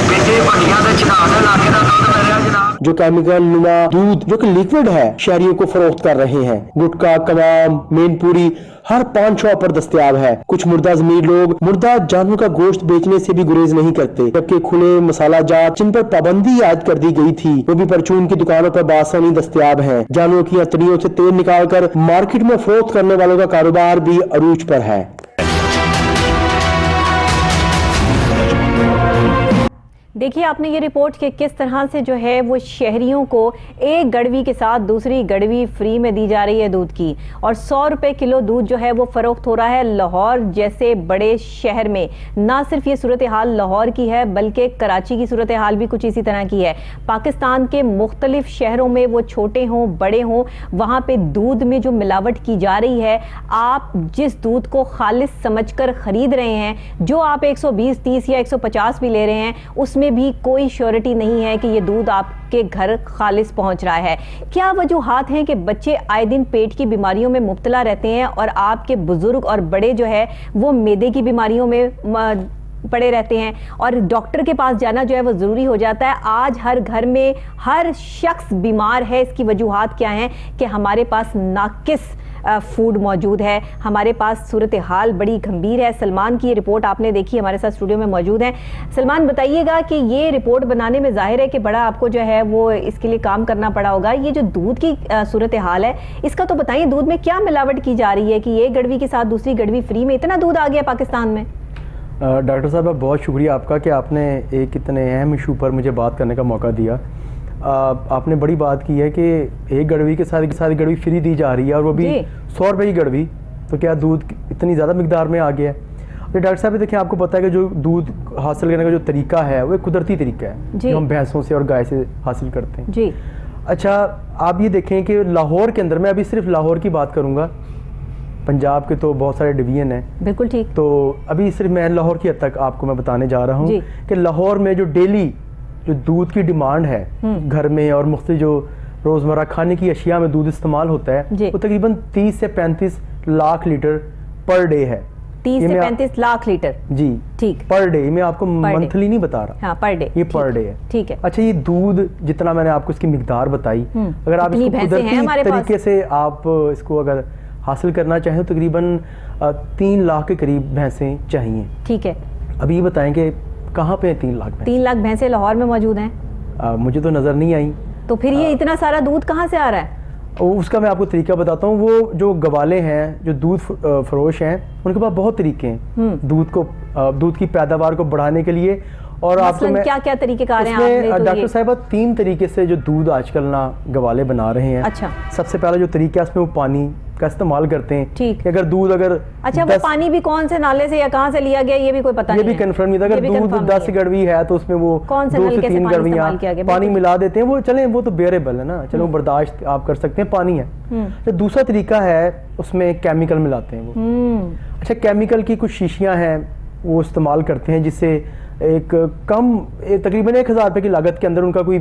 पिंडी भट्टियां दे चढ़ाने लाके दा दूध मिल रहा जनाब। जो केमिकल नुमा दूध जो कि लिक्विड है शहरियों को फरोख्त कर रहे हैं। गुटखा, कबाब, मेनपुरी हर पान शॉप पर दस्तयाब है। कुछ मुर्दा जमीर लोग मुर्दा जानवरों का गोश्त बेचने से भी गुरेज नहीं करते, जबकि खुले मसाला जात जिन पर पाबंदी आयद कर दी गई थी वो भी परचून की दुकानों पर बासानी दस्तयाब है। जानवरों की हथेलियों से तेल निकालकर मार्केट में फरोख्त करने वालों का कारोबार भी अरूज पर है। देखिए आपने ये रिपोर्ट कि किस तरह से जो है वो शहरियों को एक गड़वी के साथ दूसरी गड़वी फ्री में दी जा रही है दूध की, और 100 रुपए किलो दूध जो है वो फरोख्त हो रहा है। लाहौर जैसे बड़े शहर में ना सिर्फ ये सूरत हाल लाहौर की है बल्कि कराची की सूरत हाल भी कुछ इसी तरह की है। पाकिस्तान के मुख्तलिफ शहरों में वो छोटे हों बड़े हों, वहाँ पे दूध में जो मिलावट की जा रही है, आप जिस दूध को खालिस समझकर खरीद रहे हैं, जो आप 120, 30 या 150 भी ले रहे हैं, उसमें भी कोई श्योरिटी नहीं है कि ये दूध आपके घर खालिस पहुंच रहा है। क्या वजूहात हैं कि बच्चे आए दिन पेट की बीमारियों में मुब्तला रहते हैं और आपके बुजुर्ग और बड़े जो है वो मैदे की बीमारियों में पड़े रहते हैं और डॉक्टर के पास जाना जो है वो ज़रूरी हो जाता है। आज हर घर में हर शख्स बीमार है। इसकी वजूहात क्या हैं कि हमारे पास नाकिस फूड मौजूद है, हमारे पास सूरत हाल बड़ी गंभीर है। सलमान की ये रिपोर्ट आपने देखी, हमारे साथ स्टूडियो में मौजूद हैं। सलमान बताइएगा कि ये रिपोर्ट बनाने में जाहिर है कि बड़ा आपको जो है वो इसके लिए काम करना पड़ा होगा। ये जो दूध की सूरत हाल है इसका तो बताइए, दूध में क्या मिलावट की जा रही है कि एक गड़वी के साथ दूसरी गड़वी फ्री में इतना दूध आ गया पाकिस्तान में? डॉक्टर साहब बहुत शुक्रिया आपका कि आपने एक इतने अहम इशू पर मुझे बात करने का मौका दिया। आपने बड़ी बात की है कि एक गड़वी के साथ गड़वी फ्री दी जा रही है और वो भी 100 रुपये की गड़वी, तो क्या दूध इतनी ज़्यादा मिकदार में आ गया है? तो डॉक्टर साहब देखिए, आपको पता है कि जो दूध हासिल करने का जो तरीका है वो एक कुदरती तरीका है जो हम भैंसों से और गाय से हासिल करते हैं जी। अच्छा, आप ये देखें कि लाहौर के अंदर, मैं अभी सिर्फ लाहौर की बात करूँगा, पंजाब के तो बहुत सारे डिवीजन हैं। बिल्कुल ठीक। तो अभी सिर्फ मैं लाहौर की हद तक आपको मैं बताने जा रहा हूँ कि लाहौर में जो डेली जो दूध की डिमांड है घर में और मुख्तलिफ जो रोज़मर्रा खाने की अशिया में दूध इस्तेमाल होता है वो तकरीबन 30 से 35 लाख लीटर पर डे है। 30 से 35 लाख लीटर जी, ठीक, पर डे। मैं आपको मंथली नहीं बता रहा, हाँ, पर डे, ये पर डे है। ठीक है। अच्छा, ये दूध जितना मैंने आपको इसकी मिकदार बताई, अगर आप इसको कुदरती तरीके से आप इसको अगर हासिल करना चाहें तो तकरीबन 3 लाख के करीब भैंसें चाहिए। ठीक है। अभी ये बताएं कि कहाँ पे 3 लाख? 3 लाख भैंसें लाहौर में मौजूद हैं। मुझे तो नज़र नहीं आई। तो फिर ये इतना सारा दूध कहाँ से आ रहा है? उसका मैं आपको तरीका बताता हूँ। वो जो गवाले हैं, जो दूध फरोश हैं, उनके पास बहुत तरीके हैं दूध की पैदावार को बढ़ाने के लिए। और आपको मैं क्या क्या तरीके कार हैं आपने डॉक्टर साहब 3 तरीके से जो दूध आजकल ना गवाले बना रहे हैं। अच्छा। सबसे पहला जो तरीका है उसमें वो पानी का इस्तेमाल करते हैं। ठीक। अगर दूध अच्छा, वो पानी भी कौन से नाले से या कहाँ से लिया गया ये भी कोई पता नहीं है। ये भी कंफर्म नहीं था। अगर दूध 10 गड़वी है तो उसमें वो 2 से 3 गड़वियाँ पानी मिला देते हैं। वो चले, वो तो बेरेबल है ना, चलो बर्दाश्त आप कर सकते हैं, पानी है। तो दूसरा तरीका है उसमें केमिकल मिलाते हैं वो। अच्छा, केमिकल की कुछ शीशियाँ हैं वो इस्तेमाल करते हैं जिससे एक कम तकरीबन 1000 रुपये की लागत के अंदर उनका कोई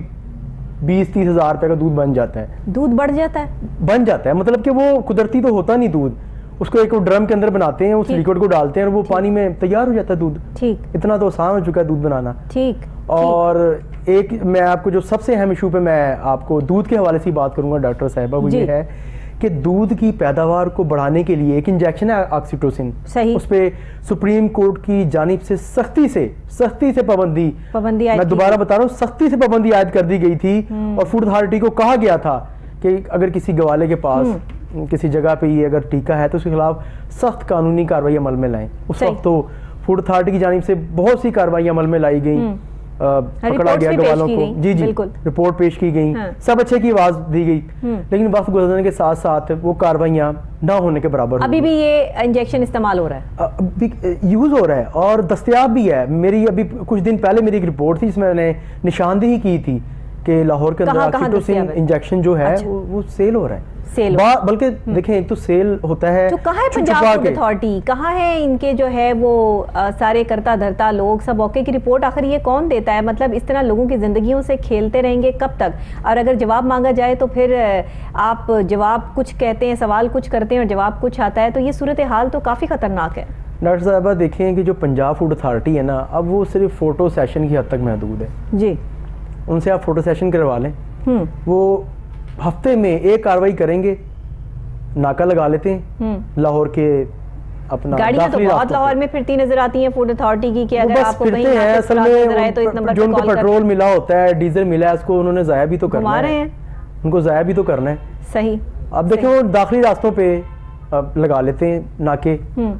20-30 हज़ार रुपये का दूध बन जाता है। दूध बढ़ जाता है? बन जाता है, मतलब कि वो कुदरती तो होता नहीं दूध, उसको एक ड्रम के अंदर बनाते हैं, उस लिक्विड को डालते हैं और वो पानी में तैयार हो जाता है दूध। ठीक। इतना तो आसान हो चुका है दूध बनाना। ठीक। और एक मैं आपको जो सबसे अहम इशू पे मैं आपको दूध के हवाले से बात करूंगा डॉक्टर साहिबा, वो ये है कि दूध की पैदावार को बढ़ाने के लिए एक इंजेक्शन है ऑक्सीटोसिन। सही। उस पे सुप्रीम कोर्ट की जानिब से सख्ती से पाबंदी मैं दोबारा बता रहा हूँ, सख्ती से पाबंदी आयद कर दी गई थी और फूड अथॉरिटी को कहा गया था कि अगर किसी गवाले के पास किसी जगह पे ये अगर टीका है तो उसके खिलाफ सख्त कानूनी कार्रवाई अमल में लाएं। उस सही। वक्त तो फूड अथॉरिटी की जानिब से बहुत सी कार्रवाई अमल में लाई गई, पकड़ा गया रिपोर्ट्स भी पेश गवालों की को, गई, जी जी बिल्कुल। रिपोर्ट पेश की गई, हाँ। सब अच्छे की आवाज दी गई, लेकिन वक्त गुजरने के साथ साथ वो कार्रवाइयाँ ना होने के बराबर हो अभी गई। भी ये इंजेक्शन इस्तेमाल हो रहा है? अभी यूज हो रहा है और दस्तयाब भी है। मेरी अभी कुछ दिन पहले मेरी एक रिपोर्ट थी जिसमें मैंने निशानदेही की थी कि लाहौर के अंदर कहाँ दस्तयाब ऑक्सीटोसिन है? इंजेक्शन जो है अच्छा। वो सेल हो रहा है, सेल बल्कि देखें एक तो सेल होता है तो कहाँ है पंजाब छुपा फूड के। अथॉरिटी, कहाँ है इनके जो है वो सारे करता धरता लोग सब मौके की रिपोर्ट आखिर ये कौन देता है? मतलब इस तरह लोगों की जिंदगियों से खेलते रहेंगे कब तक? और अगर जवाब मांगा जाए तो फिर आप जवाब कुछ कहते हैं, सवाल कुछ करते हैं और जवाब कुछ आता है, तो ये सूरत हाल तो काफ़ी ख़तरनाक है। डॉक्टर साहबा देखें कि जो पंजाब फूड अथॉरिटी है ना, अब वो सिर्फ फोटो सेशन की हद तक महदूद है। जी। उनसे आप फोटो सेशन करवा लें, वो हफ्ते में एक कार्रवाई करेंगे, नाका लगा लेते हैं लाहौर के अपना गाड़ियां तो दाखिली बहुत रास्तों पे। लाहौर में फिरती नजर आती हैं फूड अथॉरिटी की कि वो अगर बस आपको कहीं फिरते हैं, नाके असल से नजर आए में तो इस नंबर जो पे उनको कॉल कर पेट्रोल मिला होता है, डीजल मिला है, उसको उन्होंने जाया भी तो करना घुमा है, रहे हैं। उनको जाया भी तो करना है। सही। अब देखिए वो दाखिली रास्तों पे लगा लेते हैं नाके,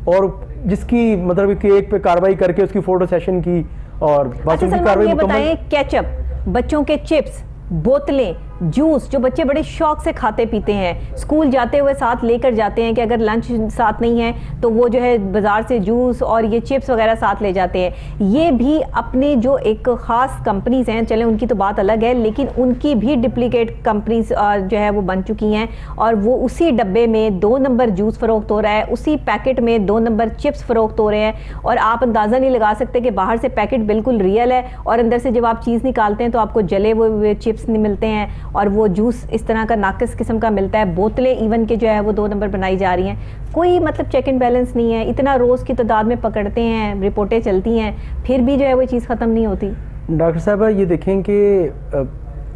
और जिसकी मतलब कि एक पे कार्रवाई करके उसकी फोटो सेशन की और बस अच्छा उनकी सलमान, कार्रवाई ये मुकम्मल। बताएं, केचप, बच्चों के चिप्स, बोतलें, जूस जो बच्चे बड़े शौक से खाते पीते हैं, स्कूल जाते हुए साथ लेकर जाते हैं कि अगर लंच साथ नहीं है तो वो जो है बाज़ार से जूस और ये चिप्स वगैरह साथ ले जाते हैं, ये भी अपने जो एक ख़ास कंपनीज हैं, चलें उनकी तो बात अलग है, लेकिन उनकी भी डुप्लीकेट कंपनीज जो है वो बन चुकी हैं और वो उसी डब्बे में 2 नंबर जूस फ़रोख्त हो रहा है, उसी पैकेट में 2 नंबर चिप्स फ़रोख्त हो रहे हैं और आप अंदाज़ा नहीं लगा सकते कि बाहर से पैकेट बिल्कुल रियल है और अंदर से जब आप चीज़ निकालते हैं तो आपको जले हुए चिप्स नहीं मिलते हैं और वो जूस इस तरह का नाकिस किस्म का मिलता है। बोतलें इवन के जो है वो 2 नंबर बनाई जा रही हैं, कोई मतलब चेक एंड बैलेंस नहीं है। इतना रोज़ की तादाद में पकड़ते हैं, रिपोर्टें चलती हैं, फिर भी जो है वो चीज़ ख़त्म नहीं होती। डॉक्टर साहब ये देखें कि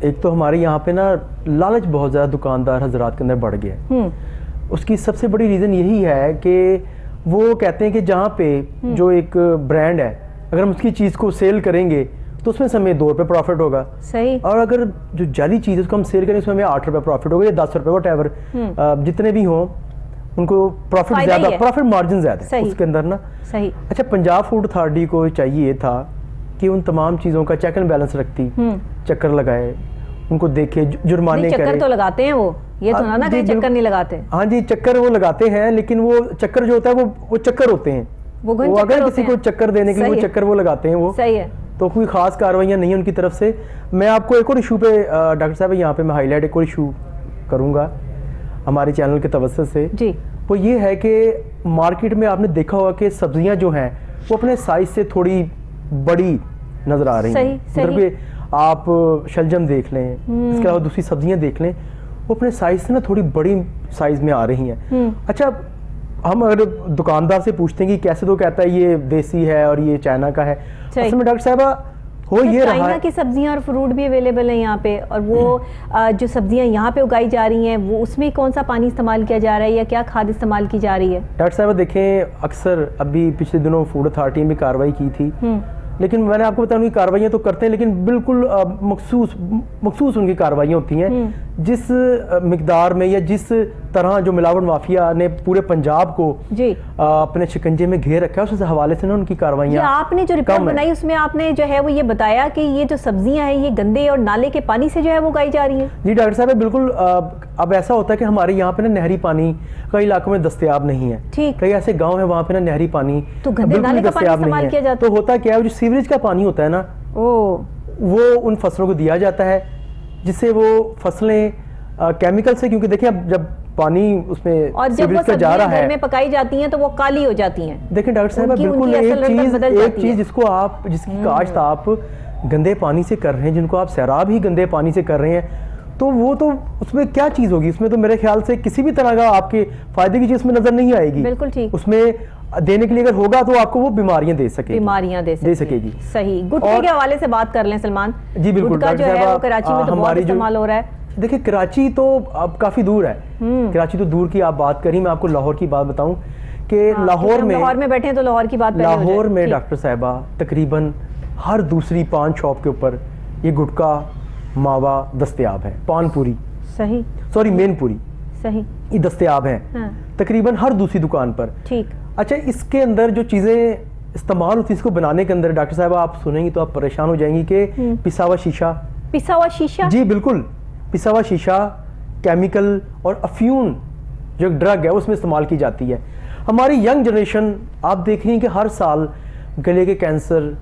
एक तो हमारे यहाँ पे ना लालच बहुत ज़्यादा दुकानदार हजरात के अंदर बढ़ गया है। उसकी सबसे बड़ी रीज़न यही है कि वो कहते हैं कि जहाँ पे जो एक ब्रांड है, अगर हम उसकी चीज़ को सेल करेंगे तो उसमें से हमें 2 रुपये प्रॉफिट होगा। सही। और अगर जो जाली चीज़ है उसको हम सेल करें उसमें हमें 8 रुपये प्रॉफिट होगा या 10 रुपये, वट जितने भी हों उनको प्रॉफिट फायदा ही ज़्यादा, है। प्रॉफिट मार्जिन ज़्यादा है सही। उसके अंदर ना। सही। अच्छा, पंजाब फूड अथॉरिटी को चाहिए था कि उन तमाम चीज़ों का चेक एंड बैलेंस रखती, चक्कर लगाए, उनको देखे, जुर्माने चक्कर करे। तो लगाते हैं वो, ये तो ना जी, कहीं चक्कर नहीं लगाते। हाँ जी, चक्कर वो लगाते हैं, लेकिन वो चक्कर जो होता है वो चक्कर होते हैं, वो अगर किसी को चक्कर देने के लिए वो चक्कर वो लगाते हैं वो। सही है। तो कोई खास कार्रवाइयाँ नहीं है उनकी तरफ से। मैं आपको एक और इशू पे डॉक्टर साहब यहाँ पे मैं हाईलाइट एक और इशू करूँगा हमारे चैनल के तवज्जुह से जी। वो ये है कि मार्केट में आपने देखा होगा कि सब्जियां जो हैं वो अपने साइज से थोड़ी बड़ी नजर आ रही हैं। मतलब कि आप शलजम देख लें, इसके अलावा दूसरी सब्जियां देख लें, वो अपने साइज से ना थोड़ी बड़ी साइज में आ रही हैं। अच्छा, हम अगर दुकानदार से पूछते हैं कि कैसे, तो कहता है ये देसी है और ये चाइना का है। असल में डॉक्टर साहबा हो ये रहा है, चाइना की सब्जियां और फ्रूट भी अवेलेबल है यहाँ पे, और वो जो सब्जियां यहाँ पे उगाई जा रही हैं वो उसमें कौन सा पानी इस्तेमाल किया जा रहा है या क्या खाद इस्तेमाल की जा रही है? डॉक्टर साहब देखें, अक्सर अभी पिछले दिनों फूड अथॉरिटी में कार्रवाई की थी, लेकिन मैंने आपको बताया उनकी कार्रवाइयाँ तो करते हैं, लेकिन बिल्कुल मखसूस उनकी कार्रवाइयाँ होती हैं। जिस मिकदार में या जिस तरह जो मिलावट माफिया ने पूरे पंजाब को जी अपने शिकंजे में घेर रखा है, उस हवाले से ना उनकी कार्रवाइयाँ। आपने जो रिपोर्ट बनाई उसमें आपने जो है वो ये बताया कि ये जो सब्जियां हैं ये गंदे और नाले के पानी से जो है वो उगाई जा रही हैं। जी डॉक्टर साहब, बिल्कुल। अब ऐसा होता है कि हमारे यहाँ पे ना नहरी पानी कई इलाकों में दस्तयाब नहीं है। ठीक। कई ऐसे गाँव है वहाँ पे ना नहरी पानी तो गंदे नाले का पानी इस्तेमाल किया जाता है। तो होता क्या है, जो सीवरेज का पानी होता है ना, वो उन फसलों को दिया जाता है, जिससे वो फसलें केमिकल से, क्योंकि देखिए अब जब पानी उसमें और जब वो सब्जियां घर में पकाई जाती हैं तो वो काली हो जाती हैं। देखिए डॉक्टर साहब, बिल्कुल एक चीज जिसकी काश्त आप गंदे पानी से कर रहे हैं, जिनको आप सैराब ही गंदे पानी से कर रहे हैं, तो वो तो उसमें क्या चीज होगी? उसमें तो मेरे ख्याल से किसी भी तरह का आपके फायदे की चीज उसमें नजर नहीं आएगी। बिल्कुल ठीक। उसमें देने के लिए अगर होगा तो आपको वो बीमारियां दे सकेगी। सही। गुटखे के हवाले से बात कर लें सलमान। जी बिल्कुल। गुटखा जो है वो कराची में तो बहुत इस्तेमाल हो रहा है। देखिए कराची तो अब काफी दूर है, कराची तो दूर की आप बात करी, मैं आपको लाहौर की बात बताऊं कि लाहौर में बैठे हैं तो लाहौर की बात लाहौर में डॉक्टर साहिबा तकरीबन हर दूसरी पान शॉप के ऊपर ये गुटखा मावा दस्तयाब है। पानपुरी, सही, सॉरी मेनपुरी, सही, ये दस्तयाब हैं हाँ। तकरीबन हर दूसरी दुकान पर। ठीक। अच्छा, इसके अंदर जो चीज़ें इस्तेमाल होती है इसको बनाने के अंदर, डॉक्टर साहब आप सुनेंगी तो आप परेशान हो जाएंगी कि पिसा हुआ शीशा। पिसा हुआ शीशा? जी बिल्कुल, पिसा हुआ शीशा, केमिकल और अफ्यून जो ड्रग है उसमें इस्तेमाल की जाती है। हमारी यंग जनरेशन आप देख रही हैं कि हर साल गले के कैंसर,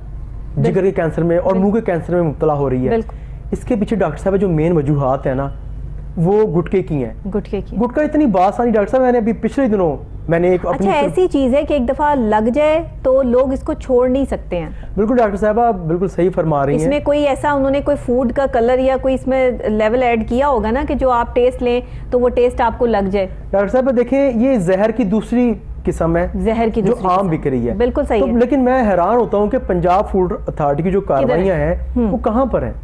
जिगर के कैंसर में और मुंह के कैंसर में मुब्तला हो रही है। इसके पीछे डॉक्टर साहब जो मेन वजूहात है ना वो गुटके की हैं। गुटके की। गुटका इतनी बासानी डॉक्टर साहब, मैंने अभी पिछले दिनों मैंने एक अपनी ऐसी चीज है कि एक दफा लग जाए तो लोग इसको छोड़ नहीं सकते हैं। बिल्कुल डॉक्टर साहब, आप बिल्कुल सही फरमा रही हैं। इसमें कोई ऐसा उन्होंने कोई फूड का कलर या कोई इसमें लेवल ऐड किया होगा ना कि जो आप टेस्ट लें तो वो टेस्ट आपको लग जाए। डॉक्टर साहब देखें, ये जहर की दूसरी किस्म है, जहर की जो आम बिक रही है। बिल्कुल सही है। लेकिन मैं हैरान होता हूँ कि पंजाब फूड अथॉरिटी की जो कार्रवाइयाँ हैं वो कहाँ पर हैं?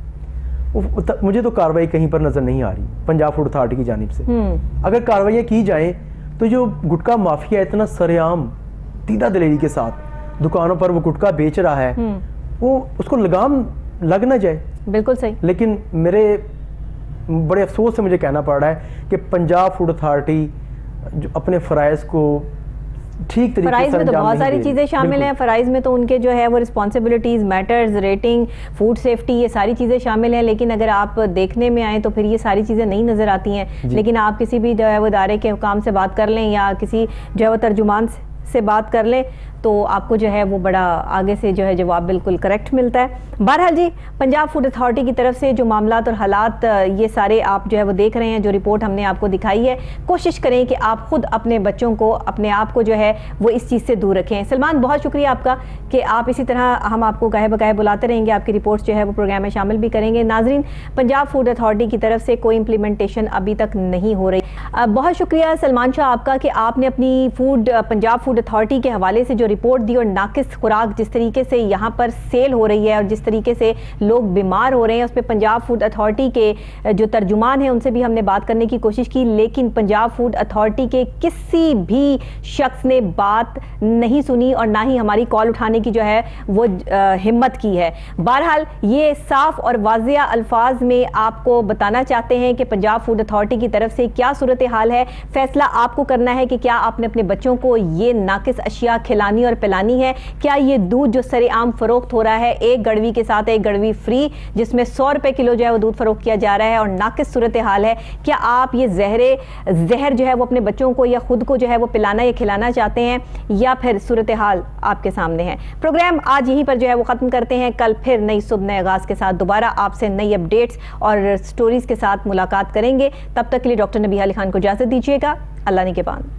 मुझे तो कार्रवाई कहीं पर नजर नहीं आ रही पंजाब फूड अथॉरिटी की जानिब से। अगर कार्रवाइयाँ की जाएं तो जो गुटखा माफिया इतना सरेआम तीदा दिलेरी के साथ दुकानों पर वो गुटखा बेच रहा है, वो उसको लगाम लग ना जाए। बिल्कुल सही। लेकिन मेरे बड़े अफसोस से मुझे कहना पड़ रहा है कि पंजाब फूड अथॉरिटी जो अपने फ़राइज़ को ठीक तरीके से फ़राइज़ में तो बहुत सारी चीज़ें शामिल हैं। फ़राइज़ में तो उनके जो है वो responsibilities, matters, rating, food safety, ये सारी चीज़ें शामिल हैं। लेकिन अगर आप देखने में आए तो फिर ये सारी चीज़ें नहीं नज़र आती हैं। लेकिन आप किसी भी जो है वो इदारे के हुकाम से बात कर लें या किसी जो है वो तर्जुमान से बात कर लें तो आपको जो है वो बड़ा आगे से जो है जवाब बिल्कुल करेक्ट मिलता है। बहरहाल जी, पंजाब फूड अथॉरिटी की तरफ से जो मामलात और हालात ये सारे आप जो है वो देख रहे हैं, जो रिपोर्ट हमने आपको दिखाई है, कोशिश करें कि आप खुद अपने बच्चों को, अपने आप को जो है वो इस चीज़ से दूर रखें। सलमान, बहुत शुक्रिया आपका कि आप इसी तरह हम आपको गाहे बगाहे बुलाते रहेंगे, आपकी रिपोर्ट्स जो है वो प्रोग्राम में शामिल भी करेंगे। नाजरीन, पंजाब फूड अथॉरिटी की तरफ से कोई इम्प्लीमेंटेशन अभी तक नहीं हो रही। बहुत शुक्रिया सलमान शाह आपका कि आपने अपनी पंजाब फूड अथॉरिटी के हवाले से जो रिपोर्ट दी और नाकिस खुराक जिस तरीके से यहाँ पर सेल हो रही है और जिस तरीके से लोग बीमार हो रहे हैं, उस पर पंजाब फूड अथॉरिटी के जो तर्जुमान हैं उनसे भी हमने बात करने की कोशिश की, लेकिन पंजाब फूड अथॉरिटी के किसी भी शख्स ने बात नहीं सुनी और ना ही हमारी कॉल उठाने की जो है वो हिम्मत की है। बहरहाल ये साफ और वाज़िया अल्फाज में आपको बताना चाहते हैं कि पंजाब फूड अथॉरिटी की तरफ से क्या सूरत हाल है। फैसला आपको करना है कि क्या आपने अपने बच्चों को ये नाकिस अशिया खिलानी और पिलानी है। क्या ये दूध जो सरेआम फरोख्त हो रहा है, एक गड़वी के साथ एक गड़वी फ्री, जिसमें 100 रुपए किलो जो है वो दूध फरोख्त किया जा रहा है और नाकिस सूरत हाल है, क्या आप ये जहर जो है वो अपने बच्चों को या खुद को जो है वो पिलाना या खिलाना चाहते हैं, या फिर सूरत हाल आपके सामने है। प्रोग्राम आज यहीं पर जो है वो ख़त्म करते हैं। कल फिर नई सुबह नए आगाज़ के साथ दोबारा आपसे नई अपडेट्स और स्टोरीज़ के साथ मुलाकात करेंगे। तब तक के लिए डॉक्टर नबीहा अली खान को इजाज़त दीजिएगा। अल्लाह निगहबान।